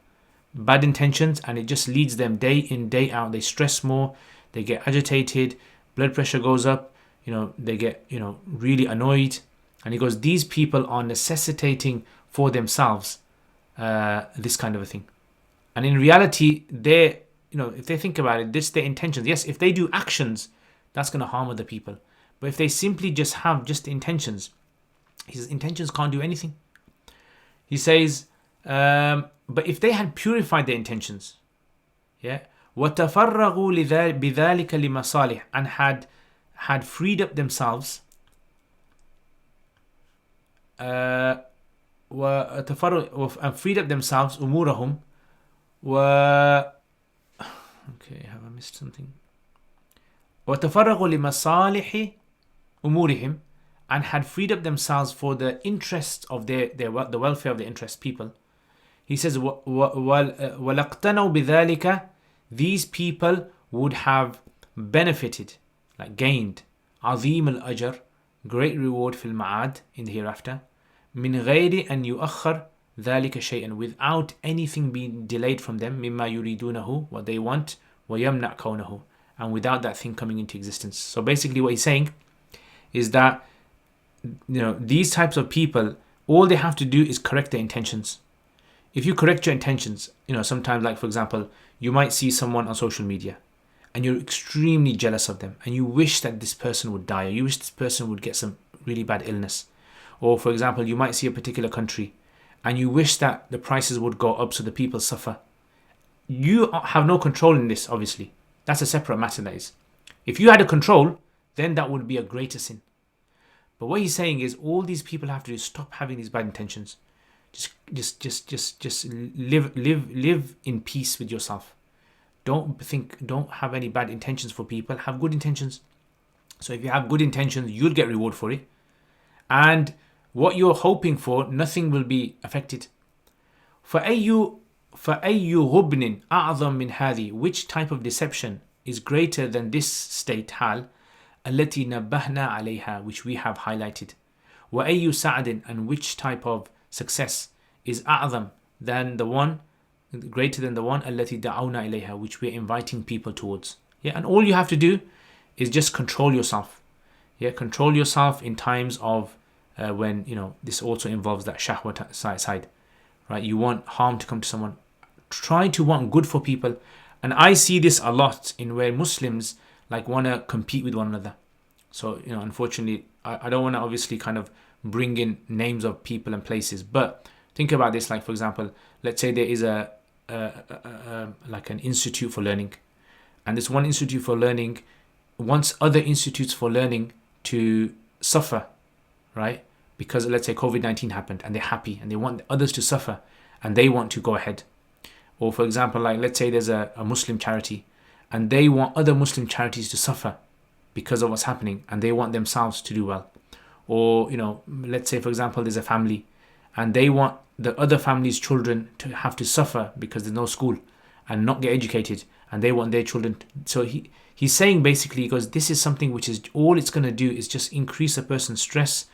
Bad intentions, and it just leads them day in, day out. They stress more, they get agitated, blood pressure goes up, they get, really annoyed. And he goes, these people are necessitating for themselves this kind of a thing. And in reality, they're, if they think about it, this their intentions. Yes, if they do actions, that's going to harm other people. But if they simply just have just the intentions, his intentions can't do anything. He says, but if they had purified their intentions, وَتَفَرَّغُوا بِذَلِكَ لِمَصَالِحِ, and had freed up themselves, and freed up themselves, أُمُورَهُمْ okay, have I missed something? وَتَفَرَّغُوا لِمَصَالِحِ أُمُورِهِمْ, and had freed up themselves for the interests of the welfare of the interest people. He says, وَلَقْتَنَوْا بِذَلِكَ, these people would have benefited, like gained, عَظِيمَ الْأَجْرِ, great reward fil ma'ad, in the hereafter, مِنْ غَيْرِ أَنْ يُؤَخَّرْ ذَلِكَ شَيْئًا, without anything being delayed from them, مِمَّا يُرِيدُونَهُ, what they want, وَيَمْنَعْ كَوْنَهُ, and without that thing coming into existence. So basically what he's saying is that, these types of people, all they have to do is correct their intentions. if you correct your intentions, sometimes, like for example, you might see someone on social media and you're extremely jealous of them and you wish that this person would die, or you wish this person would get some really bad illness. Or for example, you might see a particular country and you wish that the prices would go up so the people suffer. You have no control in this, obviously. That's a separate matter, that is. If you had a control, then that would be a greater sin. But what he's saying is, all these people have to do is stop having these bad intentions. Just live in peace with yourself. Don't have any bad intentions for people. Have good intentions. So if you have good intentions, you'll get reward for it. And what you're hoping for, nothing will be affected. فَأَيُّ غُبْنٍ أَعْظَمْ مِنْ هَذِي, which type of deception is greater than this state, حال التي نبهنا عليها, which we have highlighted. وَأَيُّ سَعْدٍ, and which type of success is أعظم than the one, greater than the one, التي دعونا إليها, which we're inviting people towards. Yeah, and all you have to do is just control yourself. Yeah, control yourself in times of when this also involves that shahwa side, right? You want harm to come to someone. Try to want good for people. And I see this a lot in where Muslims want to compete with one another. So unfortunately, I don't want to obviously kind of bring in names of people and places, but think about this. Like for example, let's say there is an institute for learning, and this one institute for learning wants other institutes for learning to suffer, right? Because let's say COVID-19 happened and they're happy and they want others to suffer and they want to go ahead. Or for example, let's say there's a Muslim charity and they want other Muslim charities to suffer because of what's happening and they want themselves to do well. Or, let's say for example, there's a family and they want the other family's children to have to suffer because there's no school and not get educated, and they want their children so he's saying basically, because this is something which is all it's going to do is just increase a person's stress,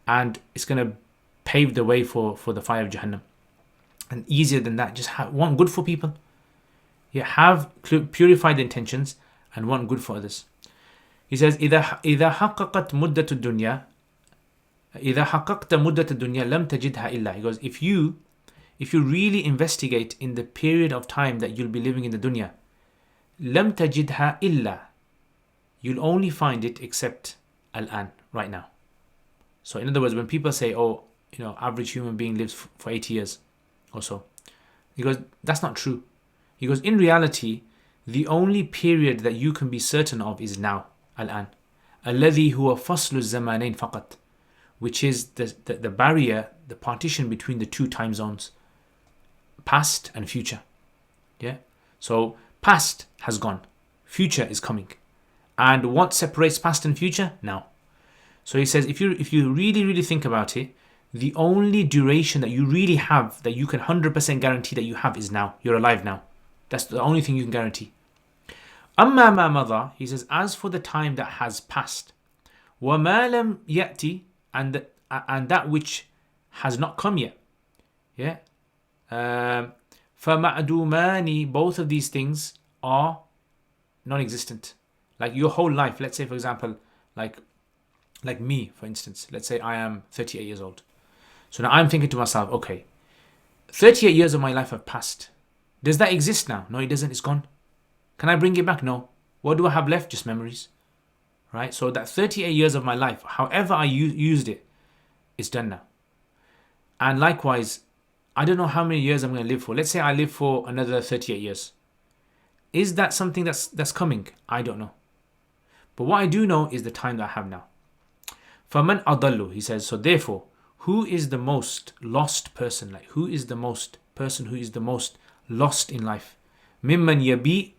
and it's going to pave the way for the fire of Jahannam. And easier than that, just want good for people. Yeah, have purified intentions and want good for others. He says, إذا حققت مدة الدنيا إذا حققت مدة الدنيا لم تجدها إلا. He goes, if you really investigate in the period of time that you'll be living in the dunya, لم تجدها إلا, you'll only find it except الآن, right now. So in other words, when people say, average human being lives for 80 years or so, he goes, that's not true. He goes, in reality, the only period that you can be certain of is now, الآن. الذي هو فصل الزمانين فقط, which is the barrier, the partition between the two time zones, past and future. Yeah. So past has gone, future is coming, and what separates past and future? Now. So he says, if you really think about it, the only duration that you really have, that you can 100% guarantee that you have, is now. You're alive now. That's the only thing you can guarantee. أما ما مضى, he says, as for the time that has passed, وما لم يأتي, and that which has not come yet. Yeah. فمعدوماني, both of these things are non-existent. Like your whole life, let's say for example, like me, for instance, let's say I am 38 years old. So now I'm thinking to myself, okay, 38 years of my life have passed. Does that exist now? No, it doesn't. It's gone. Can I bring it back? No. What do I have left? Just memories. Right? So that 38 years of my life, however I used it, is done now. And likewise, I don't know how many years I'm going to live for. Let's say I live for another 38 years. Is that something that's coming? I don't know. But what I do know is the time that I have now. فَمَنْ أَضَلُّ, he says, so therefore, who is the most lost person? Like, who is the most person who is the most lost in life? مِمَّنْ يَبِيء,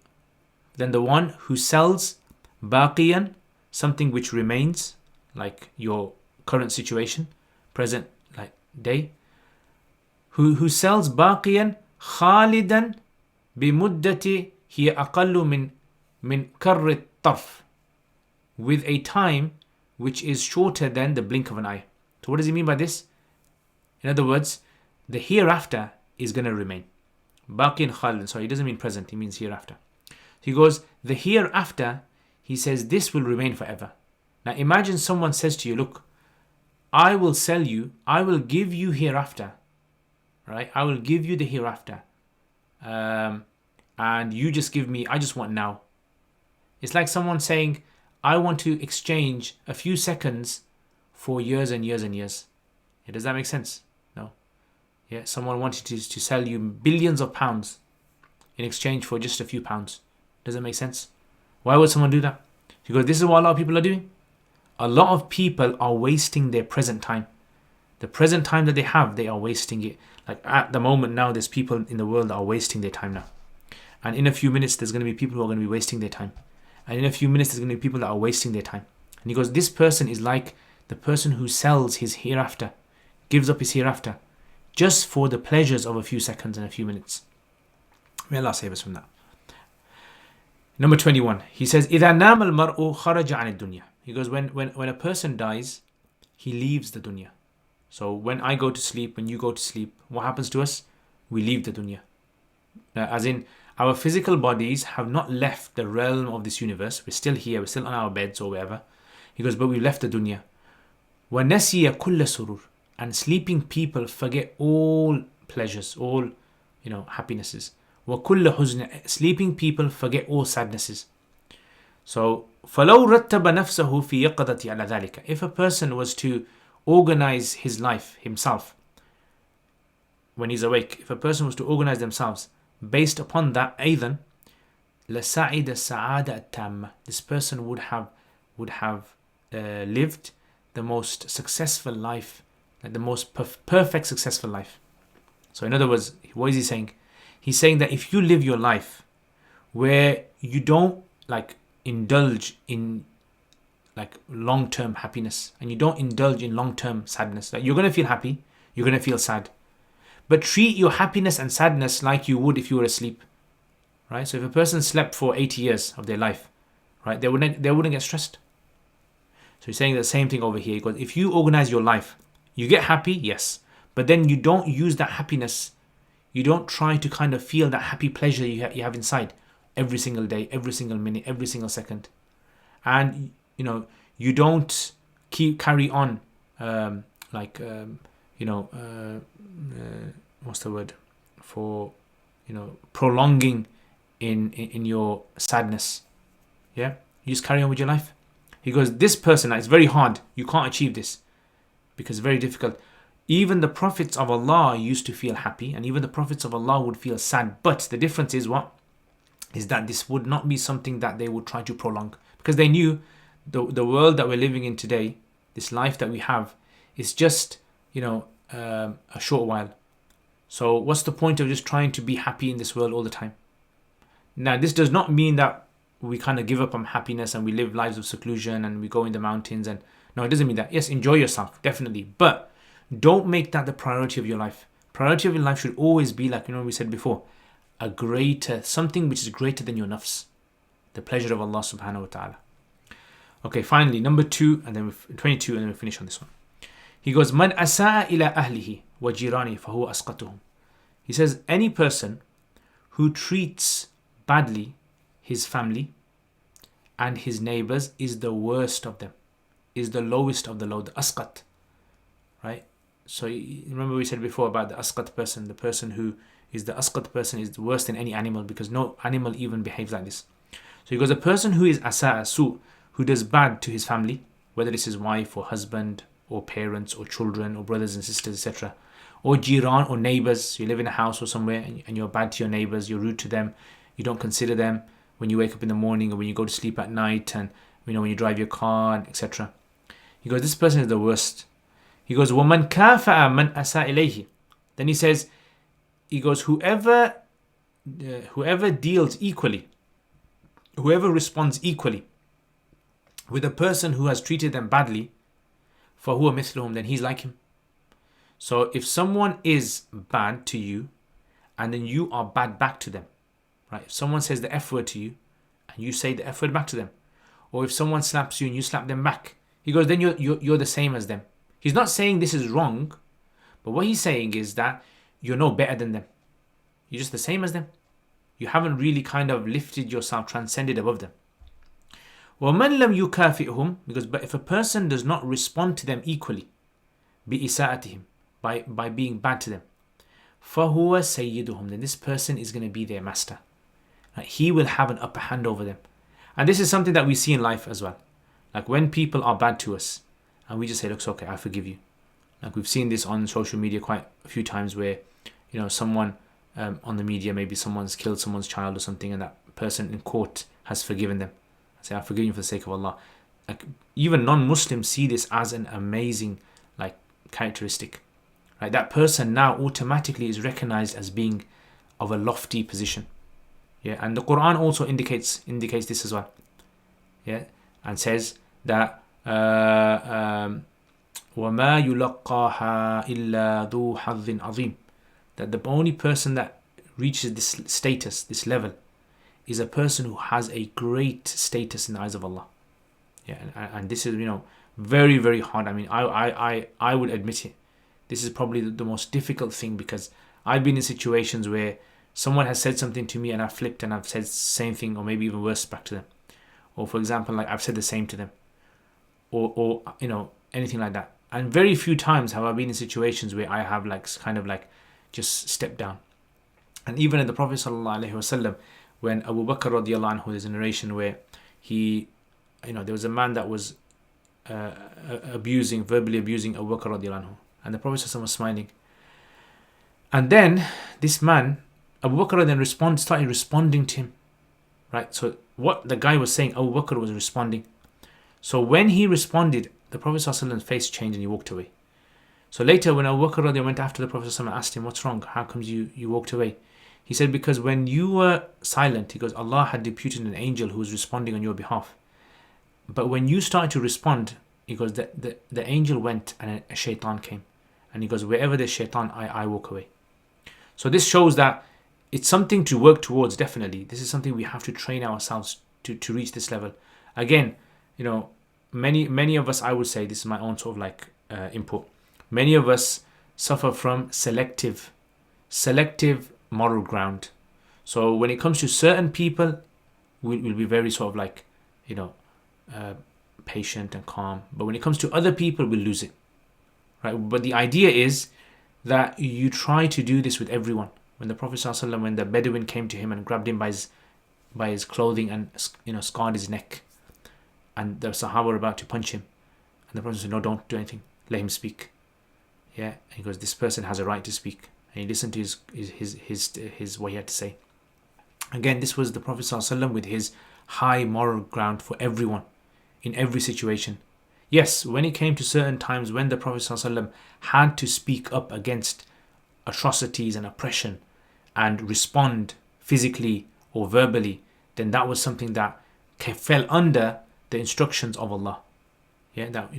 then the one who sells باقيا, something which remains, like your current situation, present like day, who sells باقيا خالدا بمدة هي أقل من كر الطرف, with a time which is shorter than the blink of an eye. So what does he mean by this? In other words, the hereafter is going to remain. باقيا خالدا, so he doesn't mean present, he means hereafter. He goes, the hereafter, he says, this will remain forever. Now imagine someone says to you, look, I will sell you, I will give you hereafter, right? I will give you the hereafter. And you just give me, I just want now. It's like someone saying, I want to exchange a few seconds for years and years and years. Yeah, does that make sense? No. Yeah, someone wanted to sell you billions of pounds in exchange for just a few pounds. Does that make sense? Why would someone do that? Because this is what a lot of people are doing. A lot of people are wasting their present time. The present time that they have, they are wasting it. Like at the moment now, there's people in the world that are wasting their time now. And in a few minutes, there's going to be people who are going to be wasting their time. And in a few minutes, there's going to be people that are wasting their time. And he goes, this person is like the person who sells his hereafter, gives up his hereafter, just for the pleasures of a few seconds and a few minutes. May Allah save us from that. Number 21, he says, إِذَا نَامَ الْمَرْءُ خَرَجَ عَنِ الدُّنْيَا. He goes, when a person dies, he leaves the dunya. So when I go to sleep, when you go to sleep, what happens to us? We leave the dunya. As in, our physical bodies have not left the realm of this universe. We're still here, we're still on our beds or wherever. He goes, but we left the dunya. وَنَسِيَ كُلَّ سُرُورٍ. And sleeping people forget all pleasures, all happinesses. وَكُلَّ حُزْنٍ. Sleeping people forget all sadnesses. So, فَلَوْ رَتَّبَ نَفْسَهُ فِي يَقَظَةِ عَلَى ذَلِكَ. If a person was to organize his life himself when he's awake, if a person was to organize themselves based upon that, أيضا لَسَعِدَ السَّعَادَةَ التَّامَّةَ. This person would have lived the most successful life, like the most perfect successful life. So in other words, what is he saying? He's saying that if you live your life where you don't indulge in long-term happiness and you don't indulge in long-term sadness, you're going to feel happy, you're going to feel sad, but treat your happiness and sadness like you would if you were asleep, right? So if a person slept for 80 years of their life, right, they wouldn't get stressed. So he's saying the same thing over here. He goes, if you organize your life, you get happy, yes, but then you don't use that happiness, you don't try to kind of feel that happy pleasure you have inside every single day, every single minute, every single second. And, you don't carry on, what's the word for, prolonging in your sadness. Yeah. You just carry on with your life. He goes, this person, it's very hard. You can't achieve this because it's very difficult. Even the prophets of Allah used to feel happy, and even the prophets of Allah would feel sad. But the difference is what? Is that this would not be something that they would try to prolong, because they knew the world that we're living in today, this life that we have, is just a short while. So what's the point of just trying to be happy in this world all the time? Now, this does not mean that we kind of give up on happiness and we live lives of seclusion and we go in the mountains. And no, it doesn't mean that. Yes, enjoy yourself, definitely, but don't make that the priority of your life. Priority of your life should always be, like we said before, something which is greater than your nafs, the pleasure of Allah subhanahu wa ta'ala. Okay, finally, number 2, and then 22, and then we finish on this one. He goes, Man asa'a ila ahlihi wa jirani fahuwa asqatuhum. He says, any person who treats badly his family and his neighbors is the worst of them, is the lowest of the low, the asqat, right? So remember we said before about the asqat person, the person who is the asqat person is worse than any animal, because no animal even behaves like this. So he goes, a person who is asa'a su, who does bad to his family, whether it's his wife or husband or parents or children or brothers and sisters, etc., or jiran or neighbors. You live in a house or somewhere and you're bad to your neighbors, you're rude to them, you don't consider them when you wake up in the morning or when you go to sleep at night, and when you drive your car, etc. He goes, this person is the worst. He goes, وَمَنْ كَافَأَ مَنْ أَسَاءَ إِلَيْهِ. Then he goes, whoever deals equally, whoever responds equally with a person who has treated them badly, فَهُوَ مِثْلُهُمْ, then he's like him. So if someone is bad to you and then you are bad back to them, right? If someone says the F word to you and you say the F word back to them, or if someone slaps you and you slap them back, he goes, then you're the same as them. He's not saying this is wrong, but what he's saying is that you're no better than them. You're just the same as them. You haven't really kind of lifted yourself, transcended above them. وَمَنْ لَمْ يُكَافِئْهُمْ, because but if a person does not respond to them equally, بِإِسَاءَتِهِمْ, by being bad to them, فَهُوَ سَيِّدُهُمْ, then this person is going to be their master. Right? He will have an upper hand over them. And this is something that we see in life as well. Like when people are bad to us, and we just say, look, it's okay, I forgive you. Like we've seen this on social media quite a few times where, someone on the media, maybe someone's killed someone's child or something, and that person in court has forgiven them. I say, I forgive you for the sake of Allah. Like even non-Muslims see this as an amazing characteristic. Right? That person now automatically is recognized as being of a lofty position. Yeah, and the Quran also indicates this as well. Yeah, and says that وَمَا يُلَقَّاهَا إِلَّا ذُو حَظٍّ عَظِيمٍ, that the only person that reaches this status, this level, is a person who has a great status in the eyes of Allah. Yeah, and this is very, very hard. I mean, I would admit it. This is probably the most difficult thing, because I've been in situations where someone has said something to me and I've flipped and I've said the same thing, or maybe even worse back to them. Or for example, I've said the same to them, or anything like that. And very few times have I been in situations where I have just stepped down. And even in the Prophet ﷺ, when Abu Bakr radiallahu anhu, there's a narration where he, there was a man that was verbally abusing Abu Bakr radiallahu anhu, and the Prophet ﷺ was smiling. And then this man, Abu Bakr, then started responding to him. Right? So what the guy was saying, Abu Bakr was responding. So when he responded, the Prophet ﷺ's face changed and he walked away. So later when Abu Bakr went after the Prophet ﷺ and asked him, what's wrong? How comes you walked away? He said, because when you were silent, he goes, Allah had deputed an angel who was responding on your behalf. But when you started to respond, he goes, the angel went and a shaitan came. And he goes, wherever there's shaitan, I walk away. So this shows that it's something to work towards, definitely. This is something we have to train ourselves to reach this level. Again, many of us, I would say, this is my own sort of input. Many of us suffer from selective moral ground. So when it comes to certain people, we'll be very sort of patient and calm. But when it comes to other people, we'll lose it. Right? But the idea is that you try to do this with everyone. When the Prophet ﷺ, when the Bedouin came to him and grabbed him by his clothing and scarred his neck, and the Sahaba were about to punch him, and the Prophet said, no, don't do anything, let him speak. Yeah, and he goes, this person has a right to speak, and he listened to his what he had to say. Again, this was the Prophet ﷺ with his high moral ground for everyone in every situation. Yes, when it came to certain times when the Prophet ﷺ had to speak up against atrocities and oppression and respond physically or verbally, then that was something that fell under the instructions of Allah. Yeah, that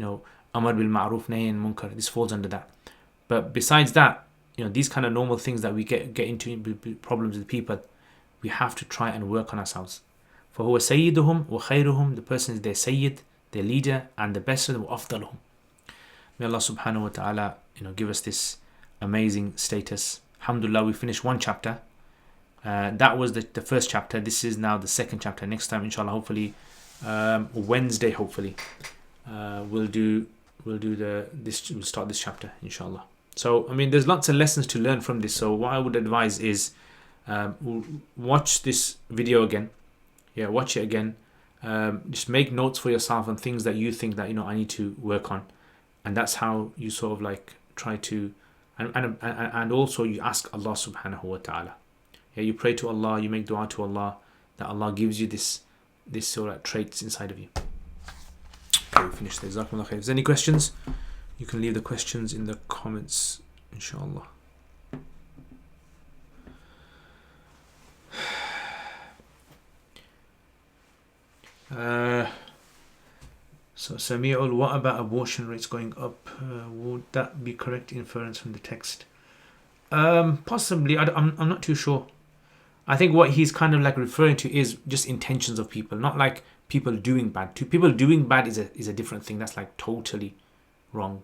Amar bil Ma'ruf Nahy Anil Munkar, this falls under that. But besides that, these kind of normal things that we get into problems with people, we have to try and work on ourselves. فَهُوَ سَيِّدُهُمْ وَخَيْرُهُمْ, the person is their Sayyid, their leader, and the best of them, وَأَفْضَلُهُمْ. May Allah subhanahu wa ta'ala give us this amazing status. Alhamdulillah, we finished one chapter. That was the first chapter. This is now the second chapter. Next time, inshallah, hopefully Wednesday, hopefully we'll start this chapter, inshallah. So there's lots of lessons to learn from this. So what I would advise is watch this video again. Yeah, watch it again. Just make notes for yourself on things that you think that I need to work on, and that's how you sort of try to and also you ask Allah subhanahu wa ta'ala. Yeah, you pray to Allah, you make dua to Allah that Allah gives you this sort of traits inside of you. Okay, we finished there. Jazakumullah khair. If there's any questions, you can leave the questions in the comments, inshallah. So Sami'ul, what about abortion rates going up? Would that be correct inference from the text? Possibly. I'm not too sure. I think what he's kind of referring to is just intentions of people, not like people doing bad. People doing bad is a different thing. That's totally wrong.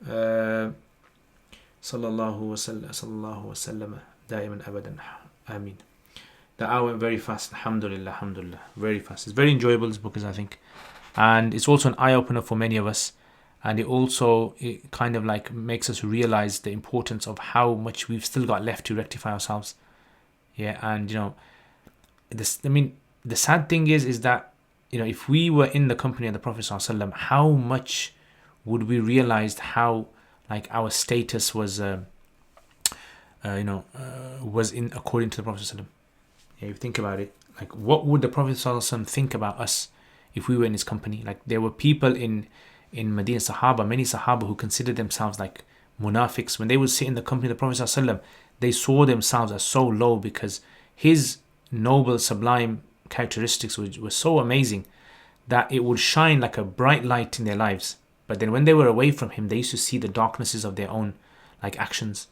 Sallallahu wa sallam daiman abadan. Ameen. The hour went very fast. Alhamdulillah. Very fast. It's very enjoyable, this book is, I think. And it's also an eye-opener for many of us. And it kind of like makes us realize the importance of how much we've still got left to rectify ourselves. Yeah, and the sad thing is that if we were in the company of the Prophet ﷺ, how much would we realize how like our status was was in according to the Prophet ﷺ. Yeah, if you think about it, like what would the Prophet ﷺ think about us if we were in his company? Like there were people in Medina, many Sahaba who considered themselves like munafiqs. When they would sit in the company of the Prophet ﷺ, they saw themselves as so low because his noble, sublime characteristics were so amazing that it would shine like a bright light in their lives. But then when they were away from him, they used to see the darknesses of their own like actions.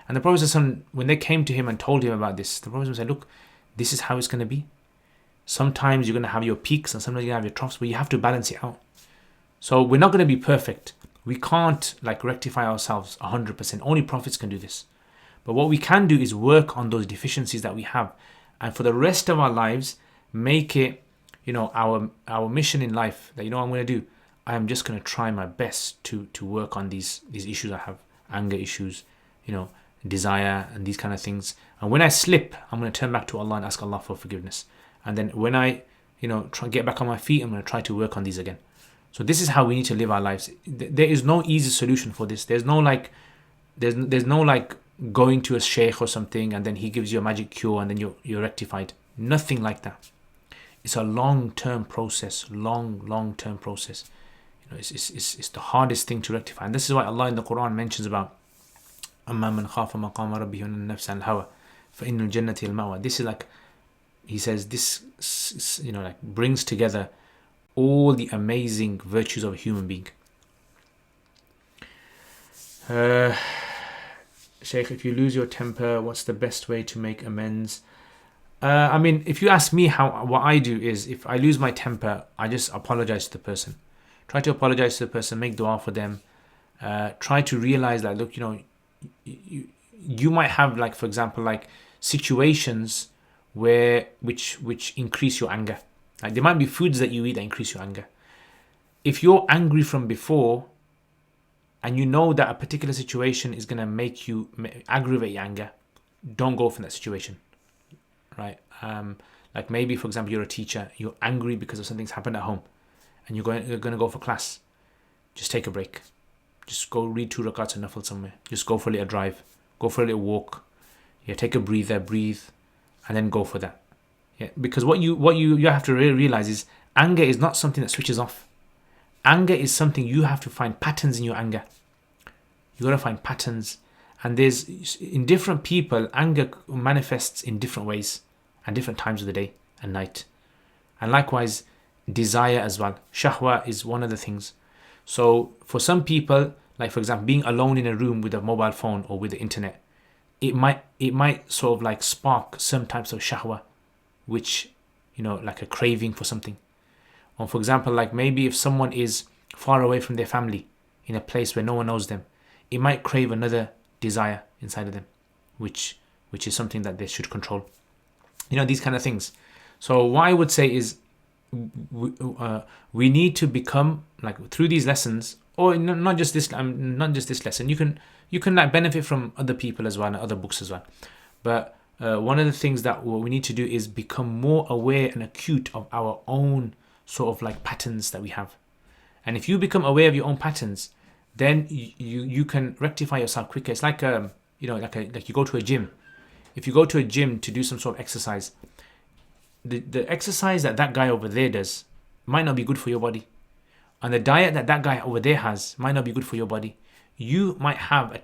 And the Prophet ﷺ, when they came to him and told him about this, the Prophet ﷺ said, look, this is how it's going to be. Sometimes you're going to have your peaks and sometimes you're going to have your troughs, but you have to balance it out. So we're not going to be perfect. We can't like rectify ourselves 100%. Only prophets can do this. But what we can do is work on those deficiencies that we have. And for the rest of our lives, make it, our mission in life that, what I'm going to do? I am just going to try my best to work on these issues I have. Anger issues, desire and these kind of things. And when I slip, I'm going to turn back to Allah and ask Allah for forgiveness. And then when I, try get back on my feet, I'm going to try to work on these again. So this is how we need to live our lives. There is no easy solution for this. There's no going to a sheikh or something and then he gives you a magic cure and then you're rectified. Nothing like that. It's a long-term process. Long-term process. It's the hardest thing to rectify. And this is why Allah in the Quran mentions about أَمَّا مَنْ خَافَ مَقَامَ رَبِّهِ وَنَهَى النَّفْسَ عَنِ الْهَوَى فَإِنَّ الْجَنَّةَ الْمَأْوَى. This is like, he says, this like brings together all the amazing virtues of a human being. Shaykh, if you lose your temper, what's the best way to make amends? If you ask me, what I do is, if I lose my temper, I just apologize to the person. Try to apologize to the person, make dua for them. Try to realize that, look, you might have, like, for example, like situations which increase your anger. Like there might be foods that you eat that increase your anger. If you're angry from before and you know that a particular situation is going to make you aggravate your anger, don't go for that situation, right? Like maybe, for example, you're a teacher, you're angry because of something's happened at home and you're going to go for class. Just take a break. Just go read 2 rakats of nafil somewhere. Just go for a little drive. Go for a little walk. Yeah, take a breather, breathe, and then go for that. Yeah, because what you have to realize is anger is not something that switches off. Anger is something you have to find patterns in your anger. You got to find patterns, and in different people, anger manifests in different ways and different times of the day and night. And likewise, desire as well. Shahwa is one of the things. So for some people, like for example, being alone in a room with a mobile phone or with the internet, it might sort of like spark some types of shahwa, which, like a craving for something. Or for example, like maybe if someone is far away from their family in a place where no one knows them, it might crave another desire inside of them, which is something that they should control. These kind of things. So what I would say is we need to become, like, through these lessons, or not just this lesson. You can like benefit from other people as well and other books as well. But one of the things that we need to do is become more aware and acute of our own sort of like patterns that we have. And if you become aware of your own patterns, then you can rectify yourself quicker. It's like like you go to a gym. If you go to a gym to do some sort of exercise, the exercise that guy over there does might not be good for your body, and the diet that guy over there has might not be good for your body. You might have a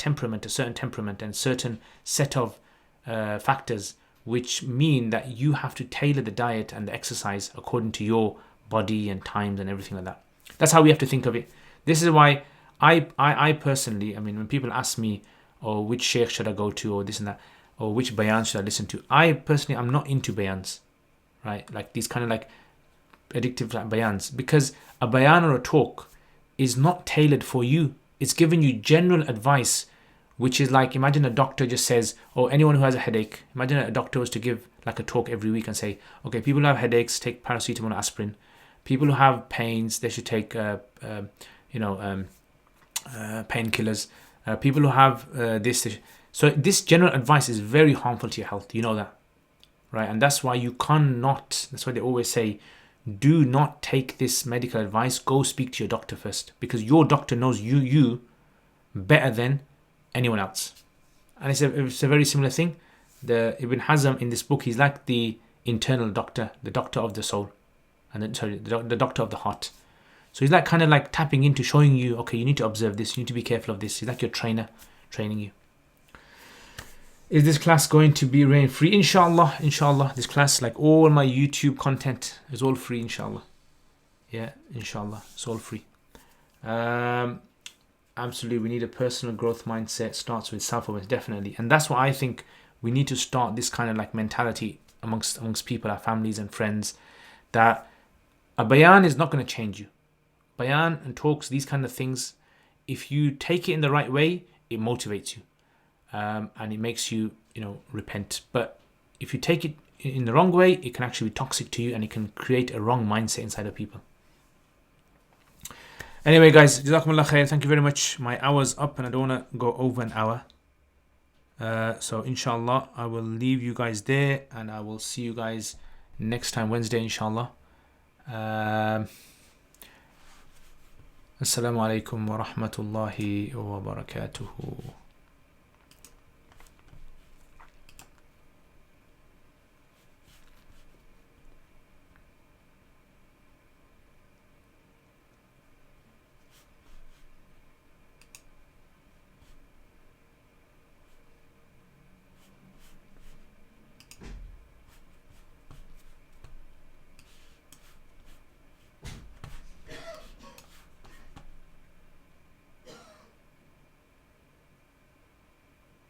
certain temperament and certain set of factors which mean that you have to tailor the diet and the exercise according to your body and times and everything like that. That's how we have to think of it. This is why I personally, when people ask me, or which sheikh should I go to, or this and that, or which bayan should I listen to, I personally am not into bayans, right? Like these kind of like addictive like bayans, because a bayan or a talk is not tailored for you. It's giving you general advice, which is like, imagine a doctor just says, or anyone who has a headache, imagine a doctor was to give like a talk every week and say, okay, people who have headaches, take paracetamol, aspirin. People who have pains, they should take painkillers, people who have this. So this general advice is very harmful to your health. You know that, right? And that's why you cannot. That's why they always say, do not take this medical advice. Go speak to your doctor first, because your doctor knows you better than anyone else. And it's a very similar thing. The Ibn Hazm in this book, he's like the internal doctor, the doctor of the soul, and then the doctor of the heart. So he's like kind of like tapping into, showing you, okay, you need to observe this, you need to be careful of this. He's like your trainer, training you. Is this class going to be rain free? Inshallah, inshallah. This class, like all my YouTube content, is all free, inshallah. Yeah, inshallah, it's all free. Absolutely, we need a personal growth mindset. Starts with self-awareness, definitely. And that's what I think we need to start, this kind of like mentality amongst people, our families and friends, that a bayan is not going to change you. Bayan and talks, these kind of things, if you take it in the right way, it motivates you. And it makes you, repent. But if you take it in the wrong way, it can actually be toxic to you, and it can create a wrong mindset inside of people. Anyway, guys, Jazakumullah khair. Thank you very much. My hour's up, and I don't want to go over an hour. So inshallah, I will leave you guys there, and I will see you guys next time, Wednesday, inshallah. Assalamu alaikum wa rahmatullahi wa barakatuhu.